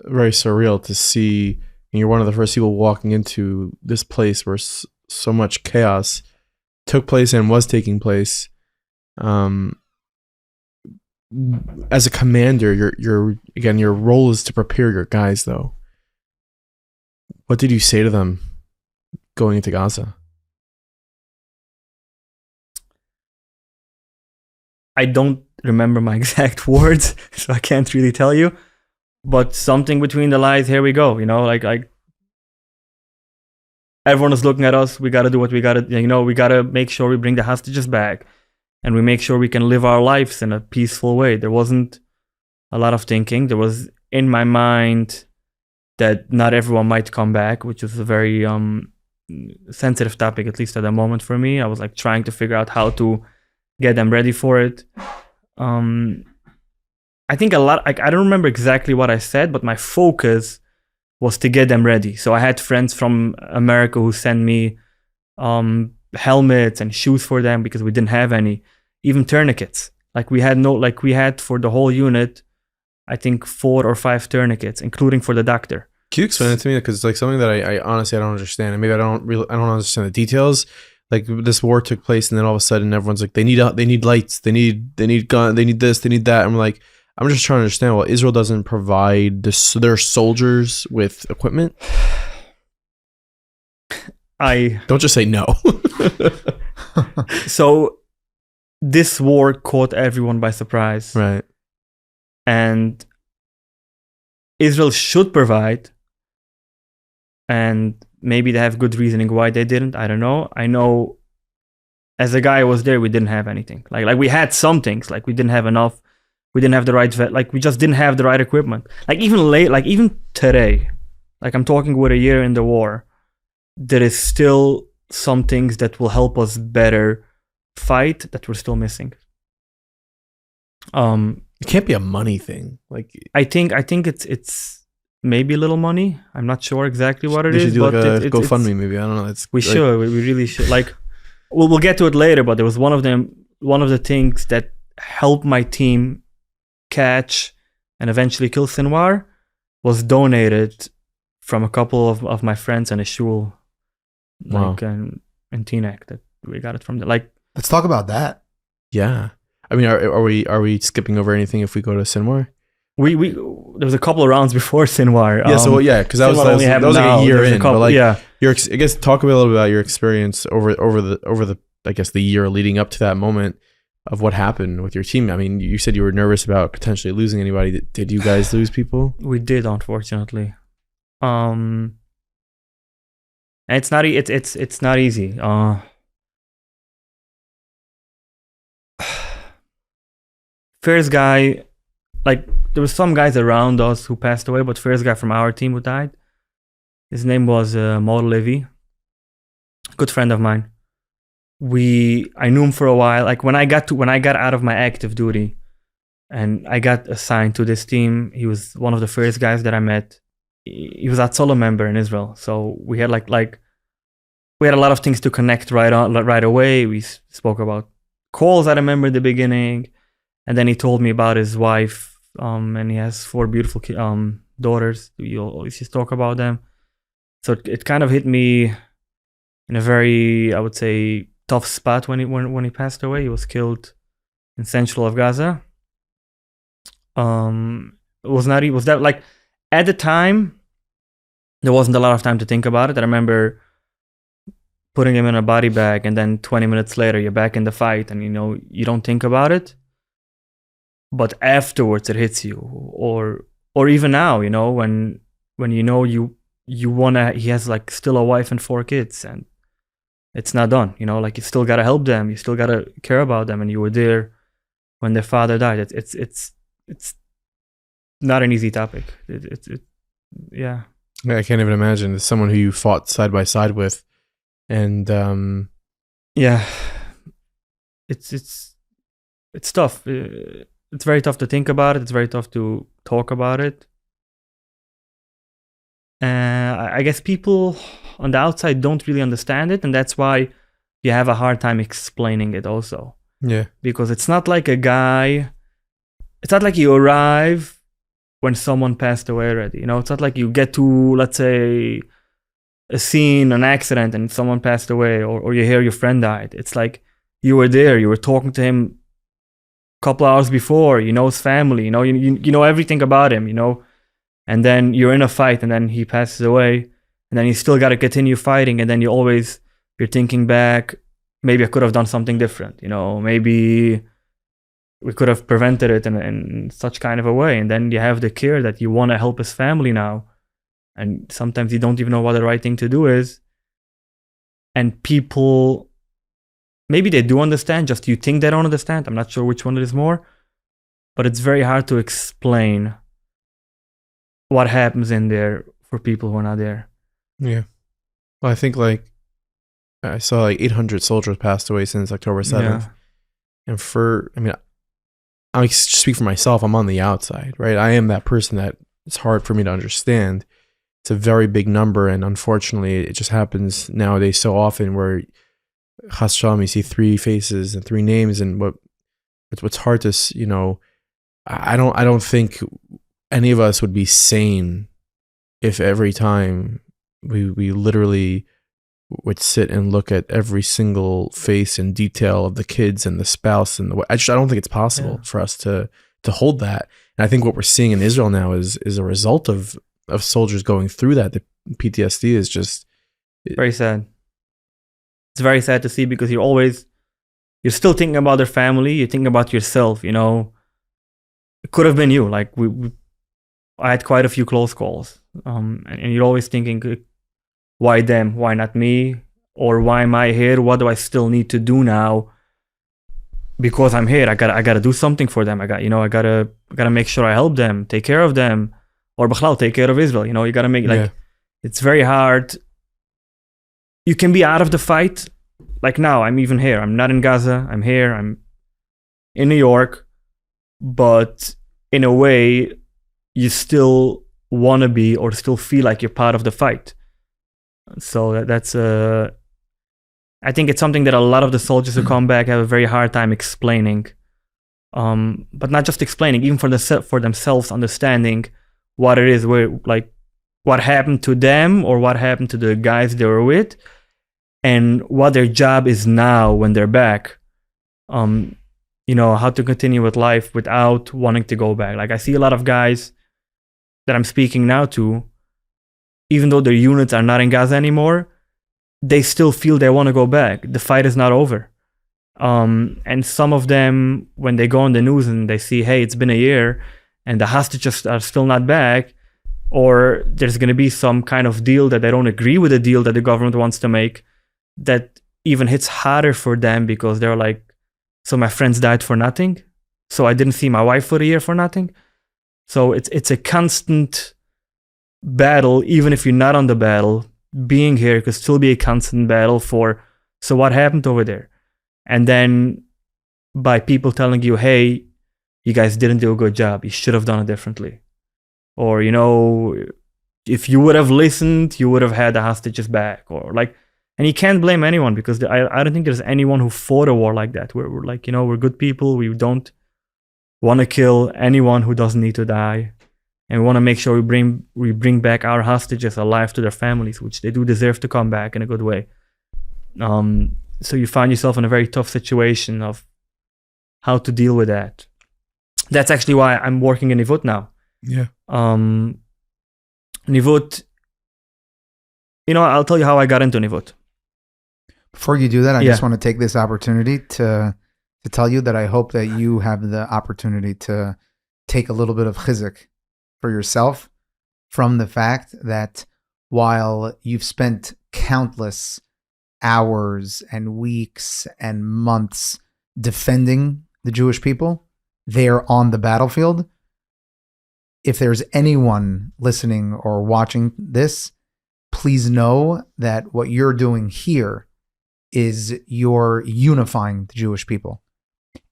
very surreal to see. And you're one of the first people walking into this place where so much chaos took place and was taking place, as a commander, your role is to prepare your guys, though. What did you say to them going into Gaza? I don't remember my exact words, so I can't really tell you. But something between the lines, here we go. Like everyone is looking at us. We got to do what we got to, we got to make sure we bring the hostages back and we make sure we can live our lives in a peaceful way. There wasn't a lot of thinking. There was in my mind that not everyone might come back, which was a very sensitive topic, at least at the moment for me. I was like trying to figure out how to get them ready for it. I think a lot, I don't remember exactly what I said, but my focus was to get them ready. So I had friends from America who sent me helmets and shoes for them because we didn't have any, even tourniquets. We had for the whole unit, I think 4 or 5 tourniquets, including for the doctor. Can you explain it to me? Because it's like something that I honestly, I don't understand. And maybe I don't understand the details. Like this war took place, and then all of a sudden everyone's like, they need lights, they need gun, they need this, they need that. I'm like, I'm just trying to understand. Well, Israel doesn't provide their soldiers with equipment. I don't just say no. So this war caught everyone by surprise, right? And Israel should provide, and maybe they have good reasoning why they didn't. I don't know. I know as a guy who was there, we didn't have anything. Like we had some things, like we didn't have enough. We didn't have the right we just didn't have the right equipment. Even today, I'm talking with a year in the war, there is still some things that will help us better fight that we're still missing. It can't be a money thing. I think it's maybe a little money. I'm not sure exactly what it is. We should do but a GoFundMe, maybe. I don't know. We really should. We'll get to it later. But there was one of the things that helped my team catch and eventually kill Sinwar was donated from a couple of my friends and a shul, in Teaneck, that we got it from the Let's talk about that. Yeah, I mean, are we skipping over anything if we go to Sinwar? We there was a couple of rounds before Sinwar. Yeah, because that was like a year in. I guess talk a little bit about your experience over the I guess the year leading up to that moment of what happened with your team. I mean, you said you were nervous about potentially losing anybody. Did you guys lose people? We did, unfortunately. And it's not easy. First guy, there was some guys around us who passed away, but first guy from our team who died, his name was Mor Levi, good friend of mine. I knew him for a while. When I got out of my active duty and I got assigned to this team, he was one of the first guys that I met. He was a Tzolom member in Israel, so we had we had a lot of things to connect right away. We spoke about calls I remember at the beginning, and then he told me about his wife, and he has 4 beautiful daughters. We always just talk about them. So it kind of hit me in a very, I would say, tough spot when he passed away. He was killed in central of Gaza. At the time, there wasn't a lot of time to think about it. I remember putting him in a body bag, and then 20 minutes later, you're back in the fight, and you don't think about it. But afterwards, it hits you, or even now, when you wanna. He has still a wife and 4 kids, and it's not done. You still gotta help them. You still gotta care about them, and you were there when their father died. It's not an easy topic. Yeah. I can't even imagine. It's someone who you fought side by side with, and yeah, it's tough. It's very tough to think about it. It's very tough to talk about it. I guess people on the outside don't really understand it, and that's why you have a hard time explaining it also. Yeah. Because it's not like it's not like you arrive when someone passed away already. It's not like you get to, let's say, a scene, an accident, and someone passed away, or you hear your friend died. It's like you were there, you were talking to him a couple hours before, you know his family, you know everything about him, and then you're in a fight, and then he passes away, and then you still got to continue fighting, and then you're thinking back, maybe I could have done something different, maybe we could have prevented it in such kind of a way. And then you have the care that you want to help his family now. And sometimes you don't even know what the right thing to do is. And people, maybe they do understand, just you think they don't understand. I'm not sure which one it is more. But it's very hard to explain what happens in there for people who are not there. Yeah. Well, I think I saw 800 soldiers passed away since October 7th. Yeah. And I speak for myself, I'm on the outside, right? I am that person that it's hard for me to understand. It's a very big number, and unfortunately, it just happens nowadays so often where Chas Shalom, you see 3 faces and 3 names, and what's hard to, I don't think any of us would be sane if every time we literally would sit and look at every single face and detail of the kids and the spouse and I don't think it's possible for us to hold that. And I think what we're seeing in Israel now is a result of soldiers going through that. The PTSD is just very sad. It's very sad to see, because you're still thinking about their family. You're thinking about yourself. It could have been you. Like I had quite a few close calls, and you're always thinking, why them? Why not me? Or why am I here? What do I still need to do now? Because I'm here, I gotta do something for them. I gotta make sure I help them, take care of them, or B'chlal, take care of Israel. You gotta make it's very hard. You can be out of the fight. Like now, I'm even here. I'm not in Gaza. I'm here. I'm in New York. But in a way, you still want to be, or still feel like you're part of the fight. So that's I think it's something that a lot of the soldiers who come back have a very hard time explaining, but not just explaining, even for themselves understanding what it is, what happened to them or what happened to the guys they were with, and what their job is now when they're back. How to continue with life without wanting to go back. Like I see a lot of guys that I'm speaking now to, even though their units are not in Gaza anymore, they still feel they want to go back. The fight is not over. And some of them, when they go on the news and they see, hey, it's been a year and the hostages are still not back, or there's going to be some kind of deal that they don't agree with the deal that the government wants to make, that even hits harder for them, because they're like, so my friends died for nothing? So I didn't see my wife for a year for nothing? So it's a constant battle. Even if you're not on the battle, being here could still be a constant battle for, so what happened over there? And then by people telling you, hey, you guys didn't do a good job, you should have done it differently. Or, if you would have listened, you would have had the hostages back. Or and you can't blame anyone, because I don't think there's anyone who fought a war like that. We're like, we're good people. We don't want to kill anyone who doesn't need to die. And we want to make sure we bring back our hostages alive to their families, which they do deserve to come back in a good way. So you find yourself in a very tough situation of how to deal with that. That's actually why I'm working in Nevut now. Yeah. Nevut, I'll tell you how I got into Nevut. Before you do that, I just want to take this opportunity to tell you that I hope that you have the opportunity to take a little bit of chizuk for yourself from the fact that while you've spent countless hours and weeks and months defending the Jewish people there on the battlefield, if there's anyone listening or watching this, please know that what you're doing here is you're unifying the Jewish people.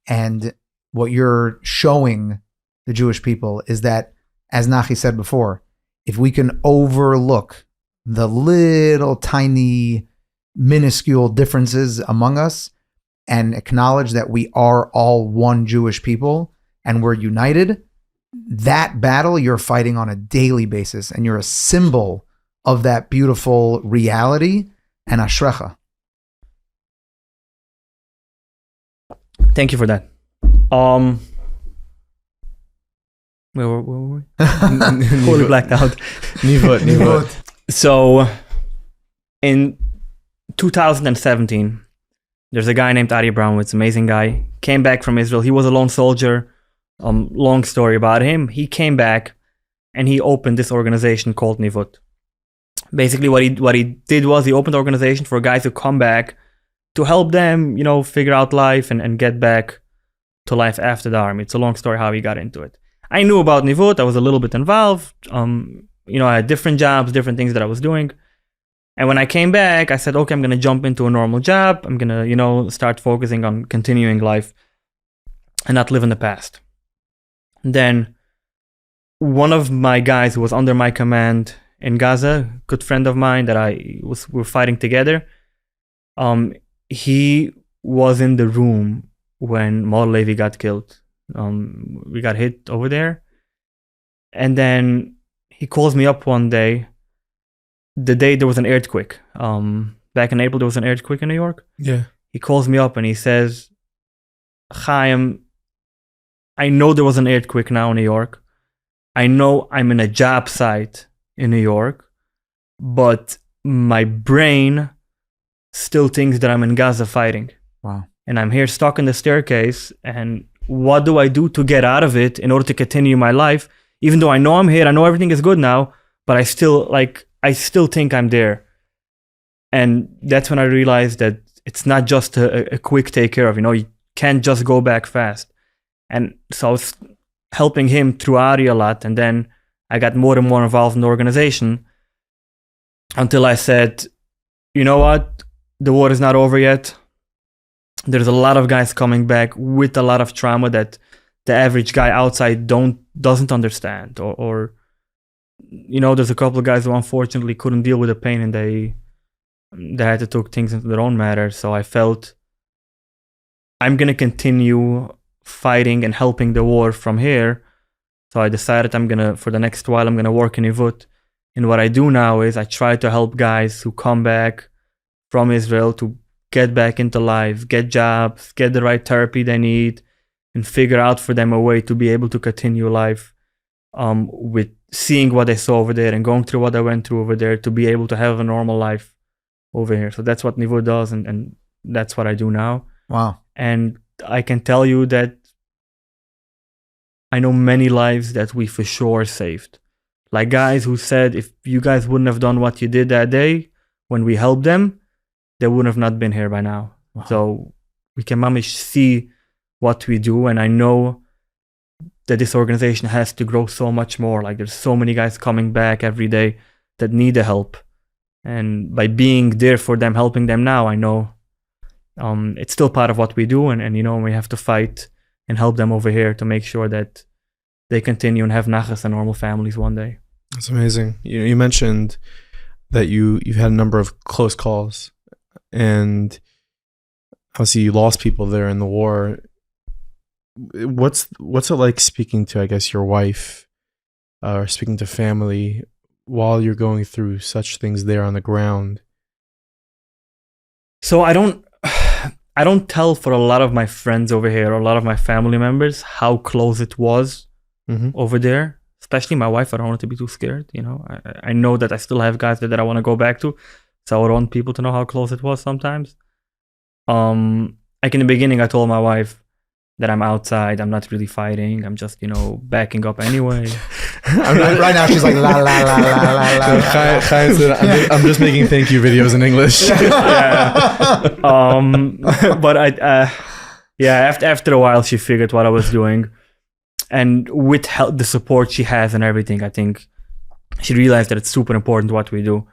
And what you're showing the Jewish people is that, as Nachi said before, if we can overlook the little tiny minuscule differences among us and acknowledge that we are all one Jewish people and we're united, that battle you're fighting on a daily basis, and you're a symbol of that beautiful reality, and ashrecha. Thank you for that. Where were we? Totally blacked out. Nevut. So, in 2017, there's a guy named Ari Brownwitz, amazing guy. Came back from Israel. He was a lone soldier. Long story about him. He came back and he opened this organization called Nevut. Basically, what he did was he opened the organization for guys who come back to help them, figure out life and get back to life after the army. It's a long story how he got into it. I knew about Nevut. I was a little bit involved. I had different jobs, different things that I was doing. And when I came back, I said, okay, I'm going to jump into a normal job. I'm going to, start focusing on continuing life and not live in the past. And then one of my guys who was under my command in Gaza, good friend of mine that we were fighting together, he was in the room when Mor Levi got killed. We got hit over there. And then he calls me up one day, the day there was an earthquake. Back in April, there was an earthquake in New York. Yeah. He calls me up and he says, Chaim, I know there was an earthquake now in New York. I know I'm in a job site in New York, but my brain still thinks that I'm in Gaza fighting. Wow. And I'm here stuck in the staircase. And what do I do to get out of it in order to continue my life? Even though I know I'm here, I know everything is good now, but I still think I'm there. And that's when I realized that it's not just a quick take care of, you can't just go back fast. And so I was helping him through Ari a lot. And then I got more and more involved in the organization until I said, you know what? The war is not over yet. There's a lot of guys coming back with a lot of trauma that the average guy outside doesn't understand. Or there's a couple of guys who unfortunately couldn't deal with the pain and they had to take things into their own matter. So I felt I'm going to continue fighting and helping the war from here. So I decided for the next while, I'm going to work in Nevut. And what I do now is I try to help guys who come back from Israel to get back into life, get jobs, get the right therapy they need, and figure out for them a way to be able to continue life with seeing what they saw over there and going through what I went through over there to be able to have a normal life over here. So that's what Nevut does, and that's what I do now. Wow. And I can tell you that I know many lives that we for sure saved. Like guys who said, if you guys wouldn't have done what you did that day when we helped them, they wouldn't have not been here by now. Wow. So we can mamish see what we do. And I know that this organization has to grow so much more. Like there's so many guys coming back every day that need the help. And by being there for them, helping them now, I know it's still part of what we do. And we have to fight and help them over here to make sure that they continue and have nachas and normal families one day. That's amazing. You mentioned that you've had a number of close calls, and obviously you lost people there in the war. What's it like speaking to, I guess, your wife or speaking to family while you're going through such things there on the ground? So I don't tell for a lot of my friends over here or a lot of my family members how close it was over there. Especially my wife, I don't want her to be too scared. I know that I still have guys that I want to go back to, so I would want people to know how close it was sometimes. Like in the beginning, I told my wife that I'm outside, I'm not really fighting, I'm just backing up anyway. Right now she's like la la la la la la. Chaim said, I'm just making thank you videos in English. But after a while she figured what I was doing. And with the support she has and everything, I think she realized that it's super important what we do.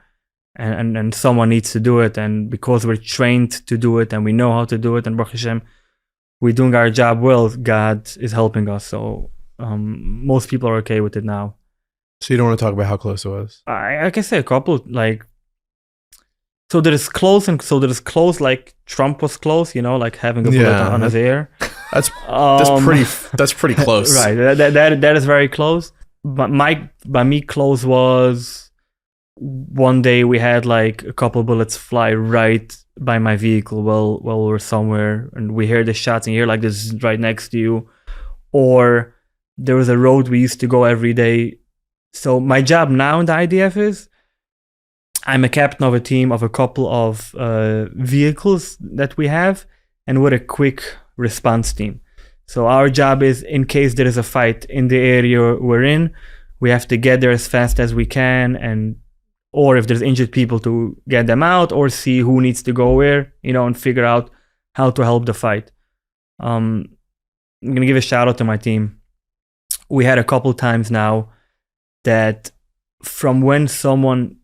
And someone needs to do it. And because we're trained to do it and we know how to do it, and Baruch Hashem, we're doing our job well, God is helping us. So most people are okay with it now. So you don't want to talk about how close it was? I can say a couple, so there is close and so there is close, like Trump was close, like having a bullet on his ear. That's pretty close. Right. That is very close. But by me close was one day we had like a couple bullets fly right by my vehicle while we were somewhere, and we hear the shots and you hear like this is right next to you. Or there was a road we used to go every day. So my job now in the IDF is I'm a captain of a team of a couple of vehicles that we have, and we're a quick response team. So our job is, in case there is a fight in the area we're in, we have to get there as fast as we can, or if there's injured people, to get them out, or see who needs to go where, and figure out how to help the fight. I'm gonna give a shout out to my team. We had a couple times now that from when someone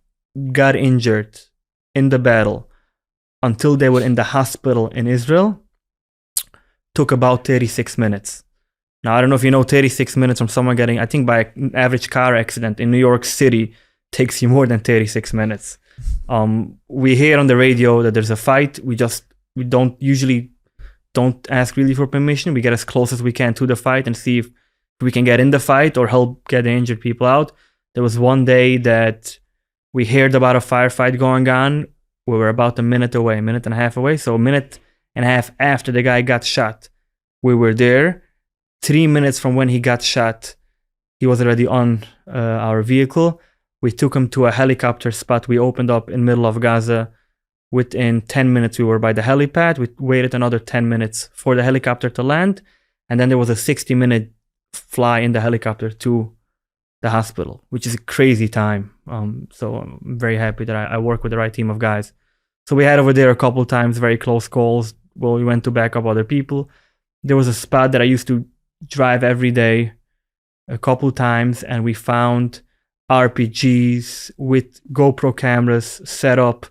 got injured in the battle until they were in the hospital in Israel took about 36 minutes. Now, I don't know if you know, 36 minutes from someone getting, I think by an average car accident in New York City takes you more than 36 minutes. We hear on the radio that there's a fight. We don't ask really for permission. We get as close as we can to the fight and see if we can get in the fight or help get the injured people out. There was one day that we heard about a firefight going on. We were about a minute and a half away. So a minute and a half after the guy got shot, we were there. 3 minutes from when he got shot, he was already on our vehicle. We took him to a helicopter spot we opened up in the middle of Gaza. Within 10 minutes, we were by the helipad. We waited another 10 minutes for the helicopter to land. And then there was a 60-minute fly in the helicopter to the hospital, which is a crazy time. So I'm very happy that I work with the right team of guys. So we had over there a couple times very close calls. Well, we went to back up other people. There was a spot that I used to drive every day a couple times, and we found RPGs with GoPro cameras set up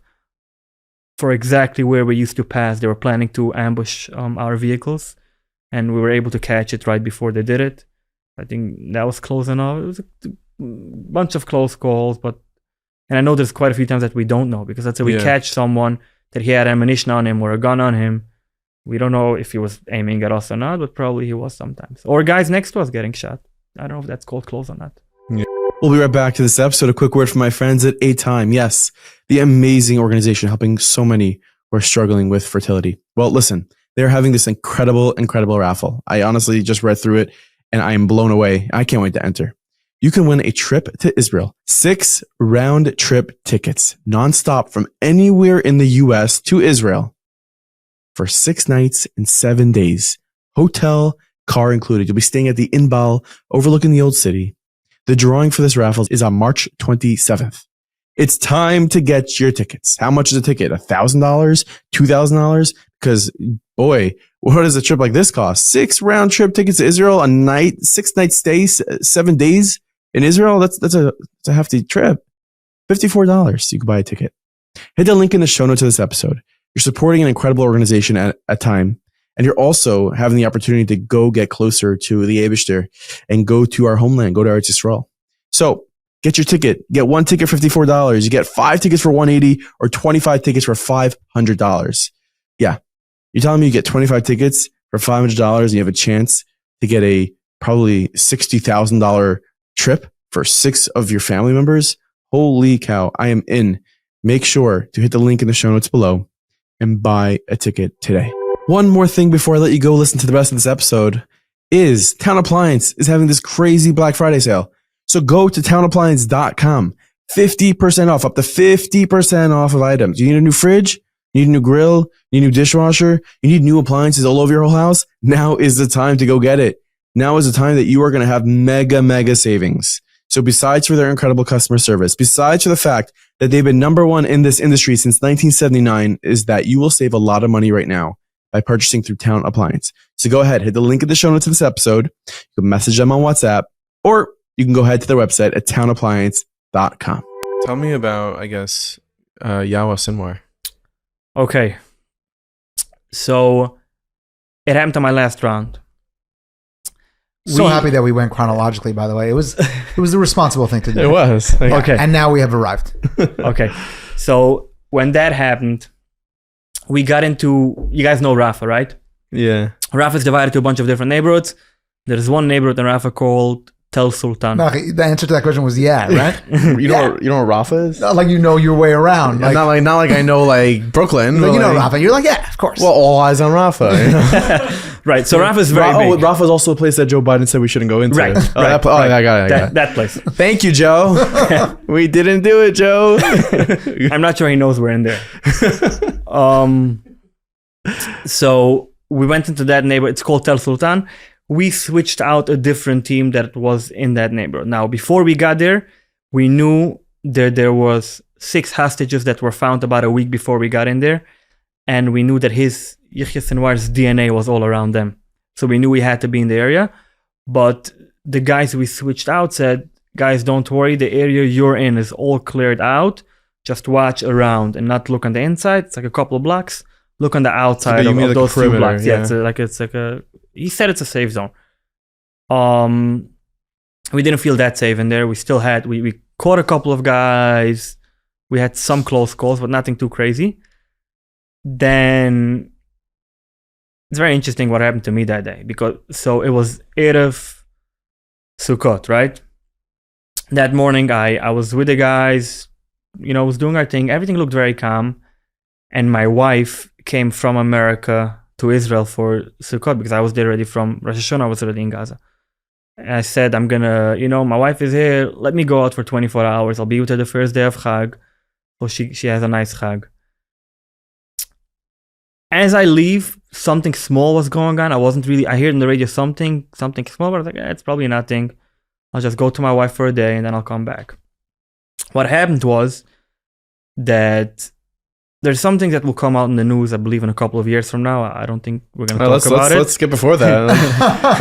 for exactly where we used to pass. They were planning to ambush our vehicles, and we were able to catch it right before they did it. I think that was close enough. It was a bunch of close calls, and I know there's quite a few times that we don't know, because let's say we catch someone that he had ammunition on him or a gun on him. We don't know if he was aiming at us or not, but probably he was sometimes. Or guys next to us getting shot. I don't know if that's called close or not. Yeah. We'll be right back to this episode. A quick word from my friends at A Time. Yes, the amazing organization helping so many who are struggling with fertility. Well, listen, they're having this incredible raffle. I honestly just read through it and I am blown away. I can't wait to enter. You can win a trip to Israel. 6 round trip tickets, nonstop from anywhere in the U.S. to Israel for 6 nights and 7 days. Hotel, car included. You'll be staying at the Inbal overlooking the old city. The drawing for this raffle is on March 27th. It's time to get your tickets. How much is a ticket? $1,000? $2,000? Because boy, what does a trip like this cost? 6 round trip tickets to Israel, 6 night stay, 7 days in Israel. That's a hefty trip. $54. You can buy a ticket. Hit the link in the show notes of this episode. You're supporting an incredible organization at a time, and you're also having the opportunity to go get closer to the Eibishter and go to our homeland, go to Eretz Yisrael. So get your ticket. Get 1 ticket for $54. You get 5 tickets for $180 or 25 tickets for $500. Yeah. You're telling me you get 25 tickets for $500 and you have a chance to get a probably $60,000 trip for 6 of your family members? Holy cow. I am in. Make sure to hit the link in the show notes below and buy a ticket today. One more thing before I let you go listen to the rest of this episode is Town Appliance is having this crazy Black Friday sale. So go to townappliance.com. 50% off, up to 50% off of items. You need a new fridge? You need a new grill? You need a new dishwasher? You need new appliances all over your whole house? Now is the time to go get it. Now is the time that you are going to have mega savings. So besides for their incredible customer service, besides for the fact that they've been number one in this industry since 1979, is that you will save a lot of money right now by purchasing through Town Appliance. So go ahead, hit the link in the show notes of this episode. You can message them on WhatsApp, or you can go ahead to their website at townappliance.com. Tell me about, I guess, Yawa Sinwar. Okay. So it happened to my last round. So happy that we went chronologically, by the way. It was the responsible thing to do. It was. Okay. And now we have arrived. Okay. So when that happened, we got into, you guys know Rafa, right? Yeah. Rafa is divided to a bunch of different neighborhoods. There's one neighborhood in Rafa called Kotel Sultan. No, the answer to that question was yeah, right? You know what Rafa is? Not like you know your way around. Like, not like I know like Brooklyn. like, you know Rafa. You're like, yeah, of course. Well, all eyes on Rafa. You know? Right. So Rafa is very big. Rafa is also a place that Joe Biden said we shouldn't go into. Right. Oh, right, right. I got it. That place. Thank you, Joe. We didn't do it, Joe. I'm not sure he knows we're in there. So we went into that neighborhood. It's called Tel Sultan. We switched out a different team that was in that neighborhood. Now, before we got there, we knew that there was 6 hostages that were found about a week before we got in there. And we knew that Yahya Sinwar's DNA was all around them. So we knew we had to be in the area. But the guys we switched out said, guys, don't worry. The area you're in is all cleared out. Just watch around and not look on the inside. It's like a couple of blocks. Look on the outside of those few blocks. Yeah, it's like a... He said it's a safe zone. We didn't feel that safe in there. We still had... We caught a couple of guys. We had some close calls, but nothing too crazy. Then... It's very interesting what happened to me that day. So it was Erev Sukkot, right? That morning, I was with the guys, was doing our thing. Everything looked very calm. And my wife came from America to Israel for Sukkot because I was there already from Rosh Hashanah. I was already in Gaza. And I said, I'm gonna, my wife is here. Let me go out for 24 hours. I'll be with her the first day of Chag. So she has a nice Chag. As I leave, something small was going on. I heard in the radio something small, but I was like, it's probably nothing. I'll just go to my wife for a day and then I'll come back. What happened was that there's something that will come out in the news, I believe, in a couple of years from now. I don't think we're going to talk about it. Let's skip before that.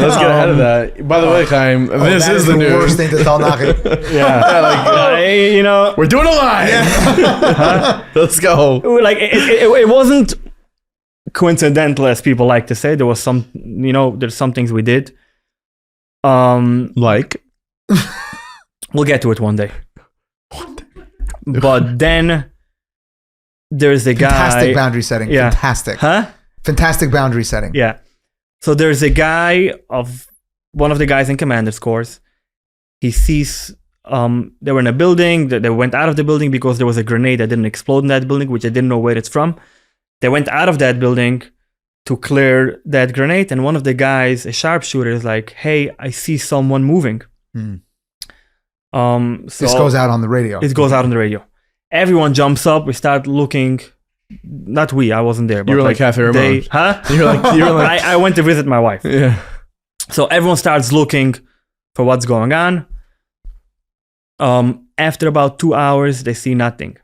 Let's get ahead of that. By the way, Chaim, this is the news. Worst thing to tell Nachi. Yeah. We're doing a line. Yeah. Let's go. Like, it wasn't coincidental, as people like to say. There was some, there's some things we did. Like? We'll get to it one day. But then... There's a guy... Fantastic boundary setting. Yeah. Fantastic. Huh? Fantastic boundary setting. Yeah. So there's a guy one of the guys in Commander's Course. He sees... they were in a building. They went out of the building because there was a grenade that didn't explode in that building, which I didn't know where it's from. They went out of that building to clear that grenade. And one of the guys, a sharpshooter, is like, hey, I see someone moving. Hmm. So this goes out on the radio. It goes out on the radio. Everyone jumps up. We start looking. Not we. I wasn't there. But you were like half Aramon. Huh? You were like. I went to visit my wife. Yeah. So everyone starts looking for what's going on. After about 2 hours, they see nothing.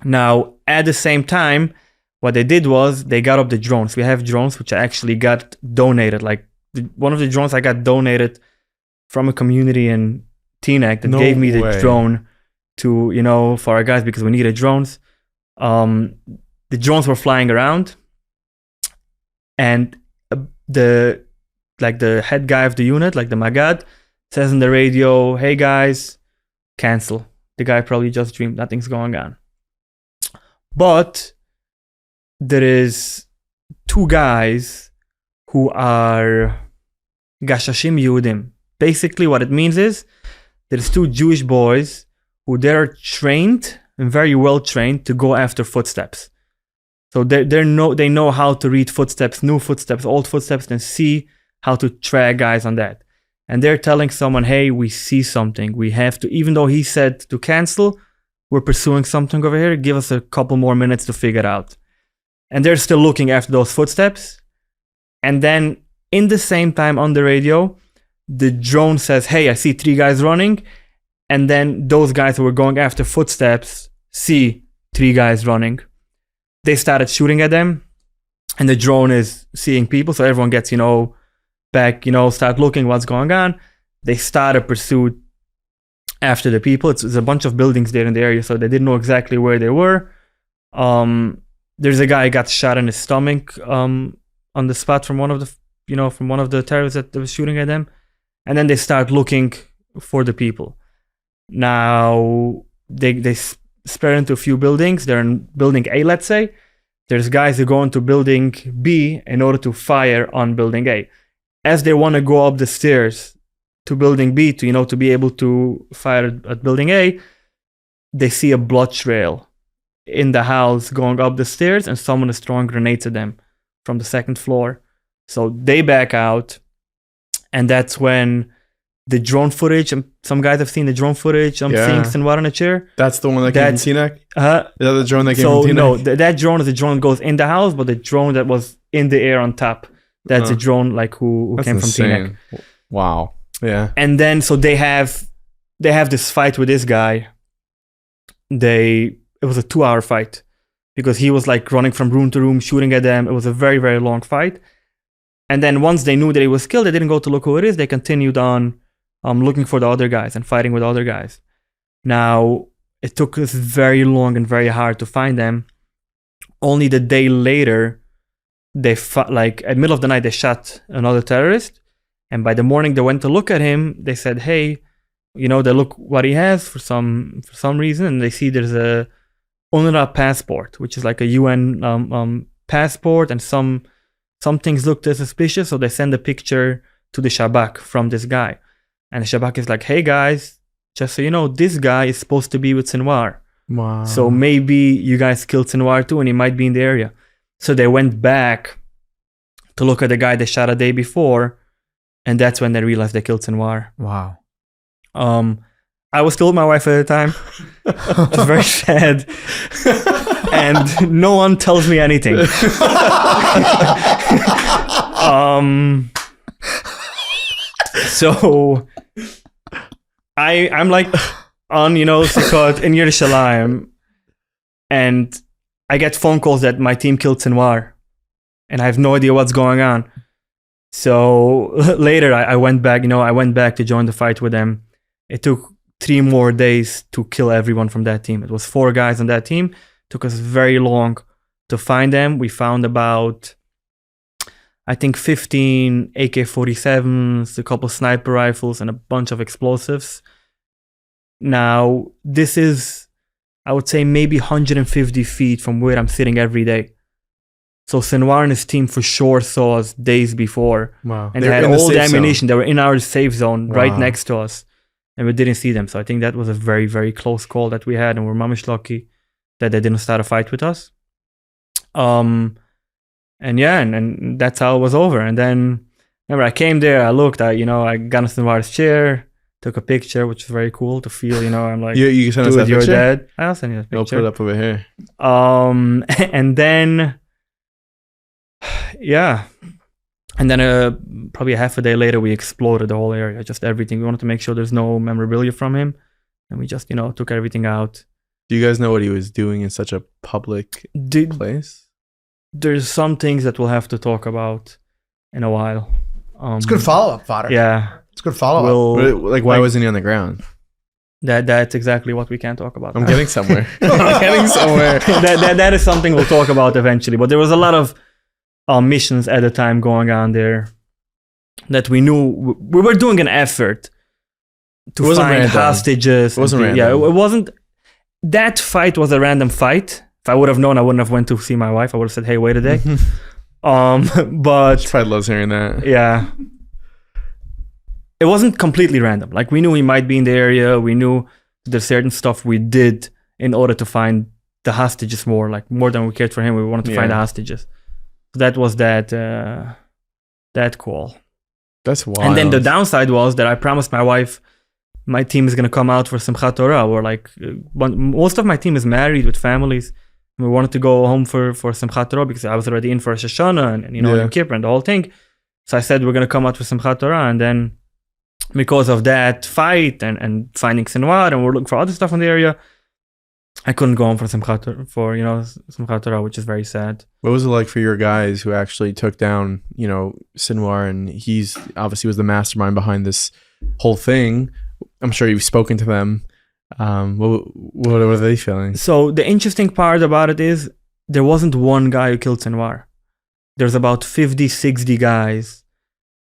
Now, at the same time, what they did was they got up the drones. We have drones which I actually got donated. Like one of the drones I got donated from a community in Teaneck that gave me the drone to, for our guys because we needed drones. The drones were flying around, and the head guy of the unit, like the Magad, says in the radio, "Hey guys, cancel." The guy probably just dreamed. Nothing's going on. But there is 2 guys who are Gashashim Yehudim. Basically, what it means is there's 2 Jewish boys who they're trained and very well trained to go after footsteps. So they know how to read footsteps, new footsteps, old footsteps, and see how to track guys on that. And they're telling someone, hey, we see something. We have to, even though he said to cancel, we're pursuing something over here. Give us a couple more minutes to figure it out. And they're still looking after those footsteps. And then in the same time on the radio, the drone says, hey, I see 3 guys running. And then those guys who were going after footsteps see 3 guys running. They started shooting at them. And the drone is seeing people. So everyone gets, back, start looking what's going on. They start a pursuit after the people. It's a bunch of buildings there in the area. So they didn't know exactly where they were. There's a guy who got shot in his stomach on the spot from one of the terrorists that was shooting at them. And then they start looking for the people. Now, they spread into a few buildings. They're in building A, let's say. There's guys who go into building B in order to fire on building A. As they want to go up the stairs to building B to be able to fire at building A, they see a blood trail in the house going up the stairs, and someone is throwing grenades at them from the second floor. So they back out, and that's when the drone footage, and some guys have seen the drone footage. I'm seeing Sinwar in a chair. That's the one that came from Teaneck? Is that the drone that came from Teaneck? No, that drone is a drone that goes in the house, but the drone that was in the air on top, that's a drone like who came from Teaneck. Wow. Yeah. And then so they have this fight with this guy. It was a 2-hour fight because he was like running from room to room, shooting at them. It was a very, very long fight. And then once they knew that he was killed, they didn't go to look who it is. They continued on looking for the other guys and fighting with other guys. Now, it took us very long and very hard to find them. Only the day later, they like at middle of the night, they shot another terrorist. And by the morning, they went to look at him. They said, hey, they look what he has for some reason. And they see there's a UNRWA passport, which is like a UN passport. And some things looked suspicious. So they send a picture to the Shabak from this guy. And the Shabak is like, hey guys, just so you know, this guy is supposed to be with Sinwar. Wow. So maybe you guys killed Sinwar too, and he might be in the area. So they went back to look at the guy they shot a day before, and that's when they realized they killed Sinwar. Wow. I was still with my wife at the time. It was very sad. And no one tells me anything. So I'm like on, Sukkot in Yerushalayim, and I get phone calls that my team killed Sinwar, and I have no idea what's going on. So later I went back, to join the fight with them. It took 3 more days to kill everyone from that team. It was 4 guys on that team. It took us very long to find them. We found about, I think, 15 AK-47s, a couple sniper rifles, and a bunch of explosives. Now, this is, I would say, maybe 150 feet from where I'm sitting every day. So Sinwar and his team for sure saw us days before. Wow. And they had all the ammunition. They were in our safe zone right next to us. And we didn't see them. So I think that was a very, very close call that we had. And we're mamish lucky that they didn't start a fight with us. And that's how it was over. And then, remember, I came there, I looked, I got in Sinwar's chair, took a picture, which is very cool to feel, I'm like, you sent us that your picture? Dad. I'll send you a picture. I'll put it up over here. And then, and then probably a half a day later, we exploded the whole area, just everything. We wanted to make sure there's no memorabilia from him. And we just, took everything out. Do you guys know what he was doing in such a public place? There's some things that we'll have to talk about in a while. It's good follow-up fodder. Yeah. It's good follow-up. Why wasn't he on the ground? That's exactly what we can't talk about. I'm getting somewhere. I'm getting somewhere. That is something we'll talk about eventually. But there was a lot of missions at the time going on there that we knew we were doing an effort to find random. hostages. It wasn't random. Yeah, it wasn't. That fight was a random fight. If I would have known, I wouldn't have went to see my wife. I would have said, "Hey, wait a day." But Fred loves hearing that. Yeah, it wasn't completely random. Like, we knew he might be in the area. We knew there's certain stuff we did in order to find the hostages more than we cared for him. We wanted to find the hostages. So that was that call. That's wild. And then the downside was that I promised my wife my team is going to come out for Simchat Torah. Most of my team is married with families. We wanted to go home for Simchat Torah because I was already in for Rosh Hashanah and Yom Kippur and the whole thing. So I said we're going to come out for Simchat Torah, and then because of that fight and finding Sinwar, and we're looking for other stuff in the area, I couldn't go home for Simchat Torah, which is very sad. What was it like for your guys who actually took down, Sinwar, and he's obviously was the mastermind behind this whole thing? I'm sure you've spoken to them. What are they feeling? So the interesting part about it is there wasn't one guy who killed Sinwar. There's about 50, 60 guys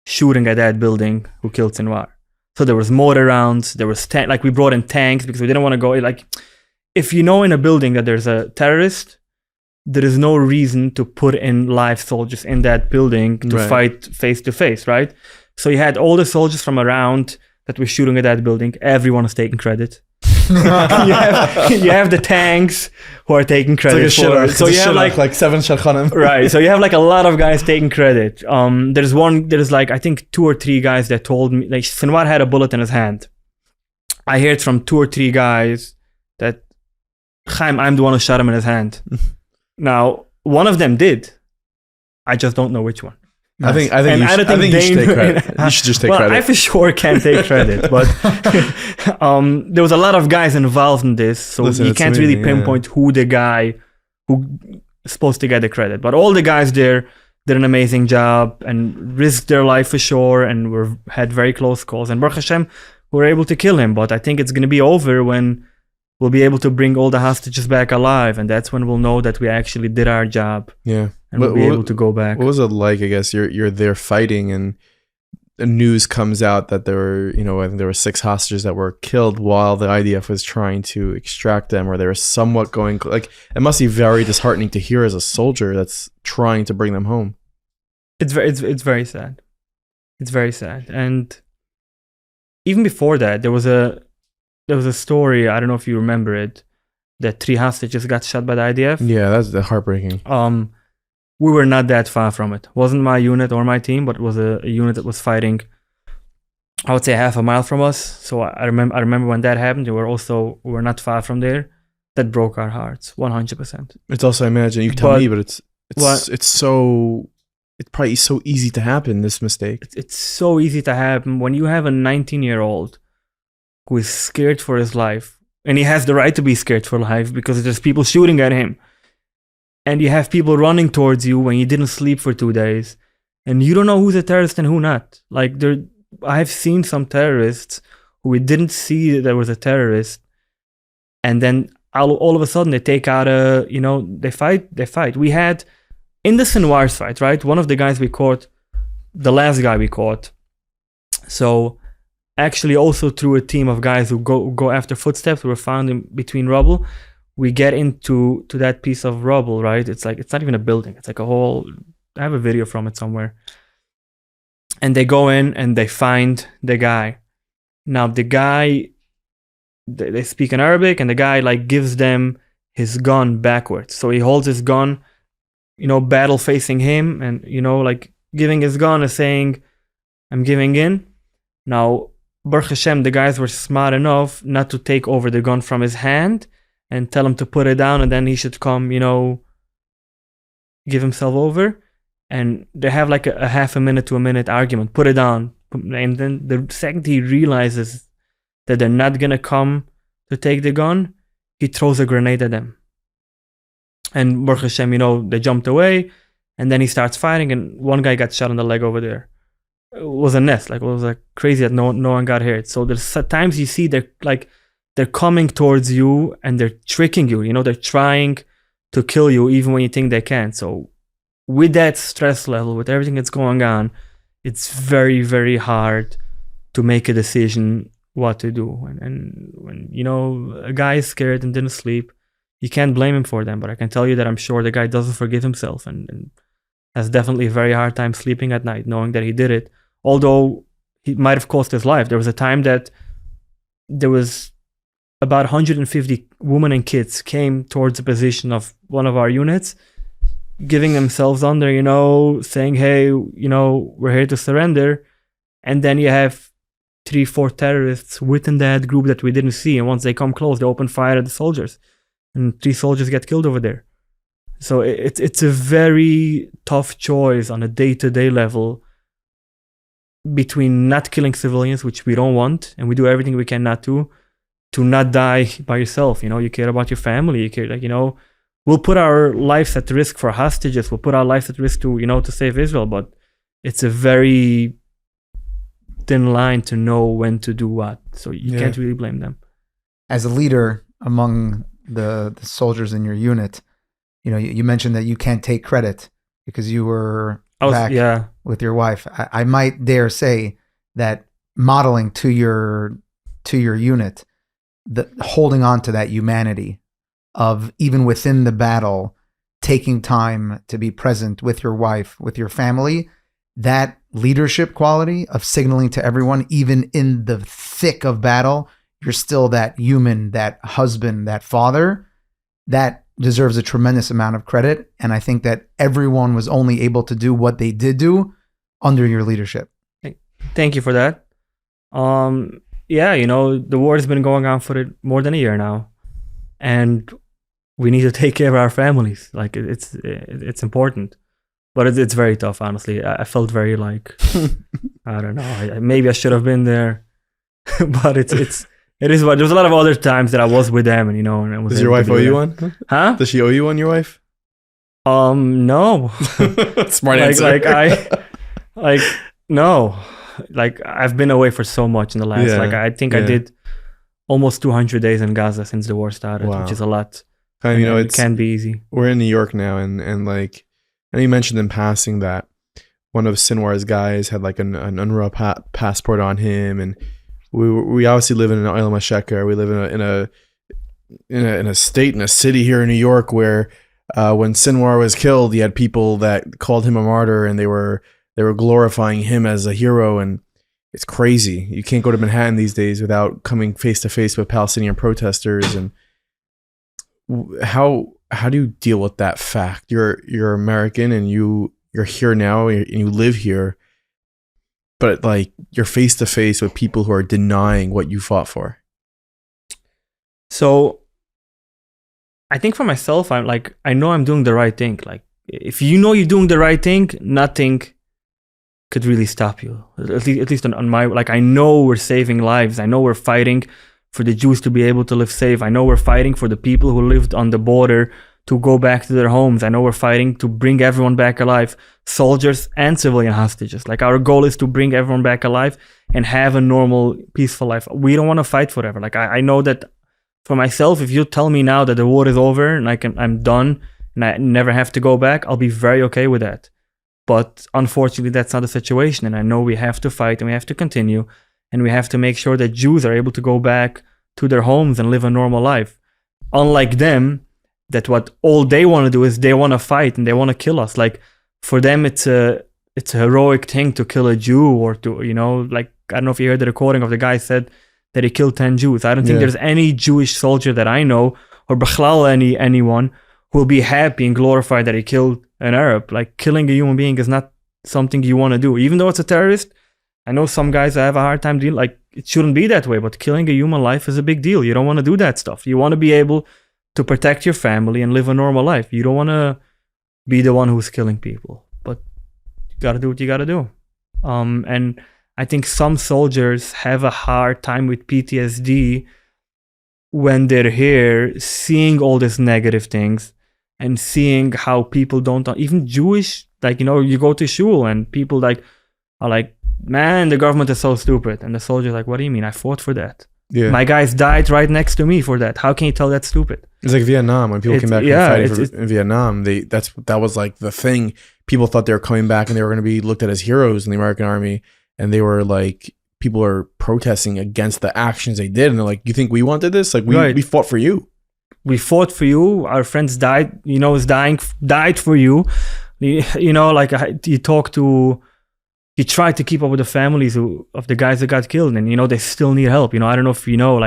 shooting at that building who killed Sinwar. So there was mortar rounds, there was we brought in tanks because we didn't want to go if you know in a building that there's a terrorist, there is no reason to put in live soldiers in that building to fight face to face, right? So you had all the soldiers from around that were shooting at that building. Everyone is taking credit. you have the tanks who are taking credit for it. So you have like 7 shadchanim. Right. So you have like a lot of guys taking credit. There's like, I think 2 or 3 guys that told me, like Sinwar had a bullet in his hand. I heard from 2 or 3 guys that Chaim, I'm the one who shot him in his hand. Now, one of them did. I just don't know which one. I think you should take credit. You should just take credit. I for sure can't take credit, but there was a lot of guys involved in this, so you can't really pinpoint who the guy who is supposed to get the credit. But all the guys there did an amazing job and risked their life for sure, and had very close calls. And Baruch Hashem, we were able to kill him. But I think it's going to be over when we'll be able to bring all the hostages back alive, and that's when we'll know that we actually did our job. Yeah. And we'll be able to go back. What was it like? I guess you're there fighting, and the news comes out that there were, I think there were 6 hostages that were killed while the IDF was trying to extract them, or they were somewhat going. Like, it must be very disheartening to hear as a soldier that's trying to bring them home. It's very sad. It's very sad. And even before that, there was a story. I don't know if you remember it. That 3 hostages got shot by the IDF. Yeah, that's heartbreaking. We were not that far from it. Wasn't my unit or my team, but it was a unit that was fighting, I would say, half a mile from us. So I remember when that happened. We were not far from there. That broke our hearts, 100%. It's also, I imagine, you can tell me, but it's probably so easy to happen, this mistake. It's so easy to happen when you have a 19-year-old who is scared for his life, and he has the right to be scared for life because there's people shooting at him. And you have people running towards you when you didn't sleep for 2 days, and you don't know who's a terrorist and who not. Like, I've seen some terrorists who we didn't see there was a terrorist, and then all of a sudden they take out they fight. We had, in the Sinwar's fight, right? One of the guys we caught, the last guy we caught. So actually also through a team of guys who go after footsteps who were found in between rubble, we get into that piece of rubble, right? It's not even a building. It's like a whole, I have a video from it somewhere. And they go in and they find the guy. Now the guy, they speak in Arabic, and the guy like gives them his gun backwards. So he holds his gun, battle facing him, and like giving his gun and saying, I'm giving in. Now, Baruch Hashem, the guys were smart enough not to take over the gun from his hand and tell him to put it down, and then he should come, give himself over. And they have like a half a minute to a minute argument. Put it down. And then the second he realizes that they're not going to come to take the gun, he throws a grenade at them. And Baruch Hashem, they jumped away, and then he starts fighting, and one guy got shot in the leg over there. It was a nest. Like, it was like crazy that no one got hurt. So there's times you see they're coming towards you and they're tricking you. They're trying to kill you even when you think they can't. So with that stress level, with everything that's going on, it's very, very hard to make a decision what to do. And when, a guy is scared and didn't sleep, you can't blame him for them. But I can tell you that I'm sure the guy doesn't forgive himself and has definitely a very hard time sleeping at night, knowing that he did it. Although he might have cost his life. There was a time that there was about 150 women and kids came towards the position of one of our units, giving themselves under, saying, hey, we're here to surrender. And then you have 3-4 terrorists within that group that we didn't see. And once they come close, they open fire at the soldiers. And 3 soldiers get killed over there. So it's a very tough choice on a day-to-day level between not killing civilians, which we don't want, and we do everything we can not to not die by yourself. You care about your family. You care, we'll put our lives at risk for hostages. We'll put our lives at risk to, to save Israel. But it's a very thin line to know when to do what. So you can't really blame them. As a leader among the soldiers in your unit, you mentioned that you can't take credit because you were back with your wife. I might dare say that modeling to your unit, the holding on to that humanity of even within the battle, taking time to be present with your wife, with your family, that leadership quality of signaling to everyone, even in the thick of battle, you're still that human, that husband, that father, that deserves a tremendous amount of credit. And I think that everyone was only able to do what they did do under your leadership. Thank you for that. Yeah, the war has been going on for more than a year now, and we need to take care of our families. Like it's important, but it's very tough. Honestly, I felt very like I don't know. Maybe I should have been there, but it is what. There's a lot of other times that I was with them, and and I was. Does your wife owe you one? Huh? Does she owe you one? Your wife? No. Smart answer. No. Like I've been away for so much in the last. I think I did almost 200 days in Gaza since the war started, which is a lot. It can be easy. We're in New York now, and you mentioned in passing that one of Sinwar's guys had like an UNRWA passport on him, and we obviously live in an Olam HaSheker. We live in a state, in a city here in New York where when Sinwar was killed, you had people that called him a martyr, and they were glorifying him as a hero, and it's crazy. You can't go to Manhattan these days without coming face to face with Palestinian protesters. And how do you deal with that fact? You're American, and you're here now, and you live here, but like you're face to face with people who are denying what you fought for. So I think for myself, I know I'm doing the right thing. Like if you know you're doing the right thing, nothing could really stop you. At least on my, I know we're saving lives. I know we're fighting for the Jews to be able to live safe. I know we're fighting for the people who lived on the border to go back to their homes. I know we're fighting to bring everyone back alive, soldiers and civilian hostages. Like our goal is to bring everyone back alive and have a normal, peaceful life. We don't want to fight forever. Like I know that for myself, if you tell me now that the war is over and I'm done and I never have to go back, I'll be very okay with that. But unfortunately, that's not the situation. And I know we have to fight and we have to continue. And we have to make sure that Jews are able to go back to their homes and live a normal life. Unlike them, that what all they want to do is they want to fight and they want to kill us. Like for them, it's a heroic thing to kill a Jew or to, I don't know if you heard the recording of the guy said that he killed 10 Jews. I don't think there's any Jewish soldier that I know or Bechlal anyone who will be happy and glorified that he killed an Arab. Like killing a human being is not something you want to do. Even though it's a terrorist, I know some guys have a hard time dealing, like it shouldn't be that way, but killing a human life is a big deal. You don't want to do that stuff. You want to be able to protect your family and live a normal life. You don't want to be the one who's killing people, but you got to do what you got to do. And I think some soldiers have a hard time with PTSD when they're here, seeing all these negative things and seeing how people don't, even Jewish, you go to shul and people are like, man, the government is so stupid. And the soldier's like, what do you mean? I fought for that. Yeah. My guys died right next to me for that. How can you tell that's stupid? It's like Vietnam. When people came back from fighting in Vietnam, that was like the thing. People thought they were coming back and they were going to be looked at as heroes in the American army. And they were like, people are protesting against the actions they did. And they're like, you think we wanted this? Like we fought for you. We fought for you. Our friends died, died for you. You try to keep up with the families of the guys that got killed, and they still need help. I don't know if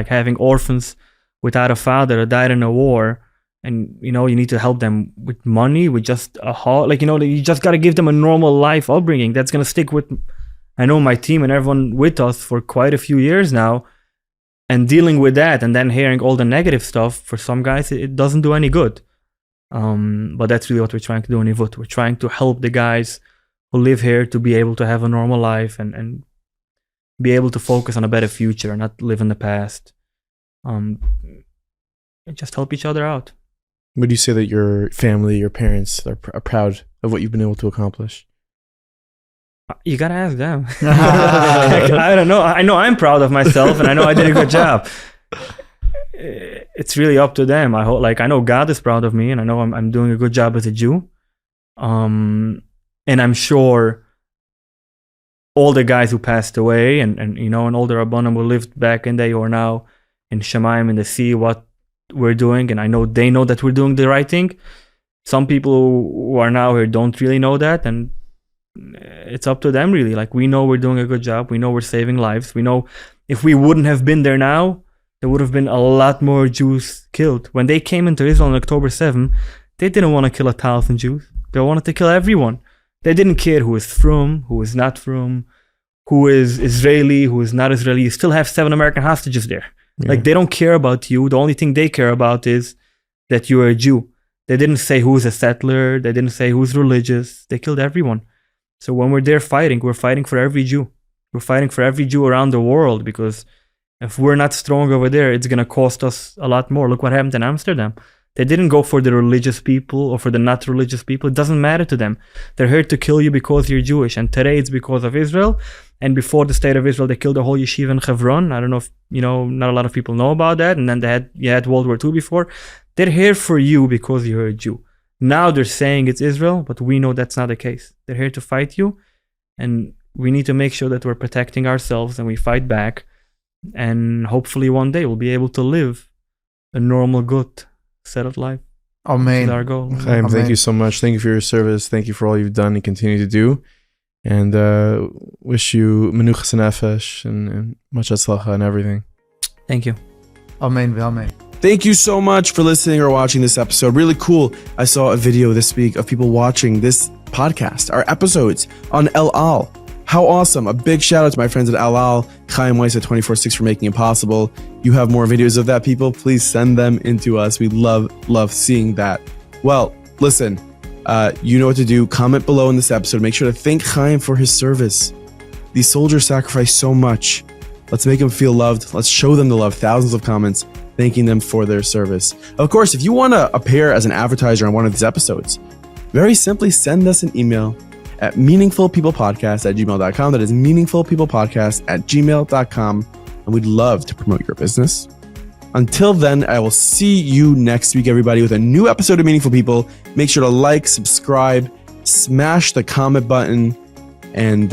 having orphans without a father that died in a war, and you need to help them with money, with just a you just got to give them a normal life upbringing that's gonna stick with. I know my team and everyone with us for quite a few years now, and dealing with that, and then hearing all the negative stuff for some guys, it doesn't do any good. But that's really what we're trying to do in Nevut. We're trying to help the guys who live here to be able to have a normal life and be able to focus on a better future and not live in the past. And just help each other out. Would you say that your family, your parents are proud of what you've been able to accomplish? You gotta ask them. I don't know. I know I'm proud of myself and I know I did a good job. It's really up to them. I hope, I know God is proud of me and I know I'm doing a good job as a Jew. And I'm sure all the guys who passed away and all the Rabbanim who lived back in the day or now in Shemaim in the sea, what we're doing. And I know they know that we're doing the right thing. Some people who are now here don't really know that. And it's up to them really. Like, we know we're doing a good job. We know we're saving lives. We know if we wouldn't have been there now, there would have been a lot more Jews killed. When they came into Israel on October 7, they didn't want to kill 1,000 Jews. They wanted to kill everyone. They didn't care who is from, who is not from, who is Israeli, who is not Israeli. You still have 7 American hostages there. Yeah. Like, they don't care about you. The only thing they care about is that you are a Jew. They didn't say who's a settler. They didn't say who's religious. They killed everyone. So when we're there fighting, we're fighting for every Jew. We're fighting for every Jew around the world, because if we're not strong over there, it's going to cost us a lot more. Look what happened in Amsterdam. They didn't go for the religious people or for the not religious people. It doesn't matter to them. They're here to kill you because you're Jewish. And today it's because of Israel. And before the state of Israel, they killed the whole yeshiva in Hebron. I don't know if, not a lot of people know about that. And then you had World War II before. They're here for you because you're a Jew. Now they're saying it's Israel, but we know that's not the case. They're here to fight you. And we need to make sure that we're protecting ourselves and we fight back. And hopefully one day we'll be able to live a normal, good, settled life. Amen. That's our goal. Chaim, thank you so much. Thank you for your service. Thank you for all you've done and continue to do. And wish you menuchas nefesh and much hatzlacha and everything. Thank you. Amen. Amen. Thank you so much for listening or watching this episode. Really cool. I saw a video this week of people watching this podcast, our episodes on El Al. How awesome. A big shout out to my friends at El Al, Chaim Meisels at 24/6 for making it possible. You have more videos of that, people. Please send them into us. We love seeing that. Well, listen, you know what to do. Comment below in this episode. Make sure to thank Chaim for his service. These soldiers sacrifice so much. Let's make them feel loved. Let's show them the love. Thousands of comments thanking them for their service. Of course, if you want to appear as an advertiser on one of these episodes, very simply send us an email at meaningfulpeoplepodcast@gmail.com. That is meaningfulpeoplepodcast@gmail.com. And we'd love to promote your business. Until then, I will see you next week, everybody, with a new episode of Meaningful People. Make sure to like, subscribe, smash the comment button. And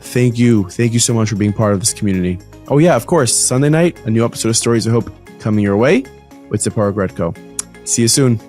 thank you. Thank you so much for being part of this community. Oh yeah, of course, Sunday night, a new episode of Stories of Hope coming your way with Satmar Rebbe. See you soon.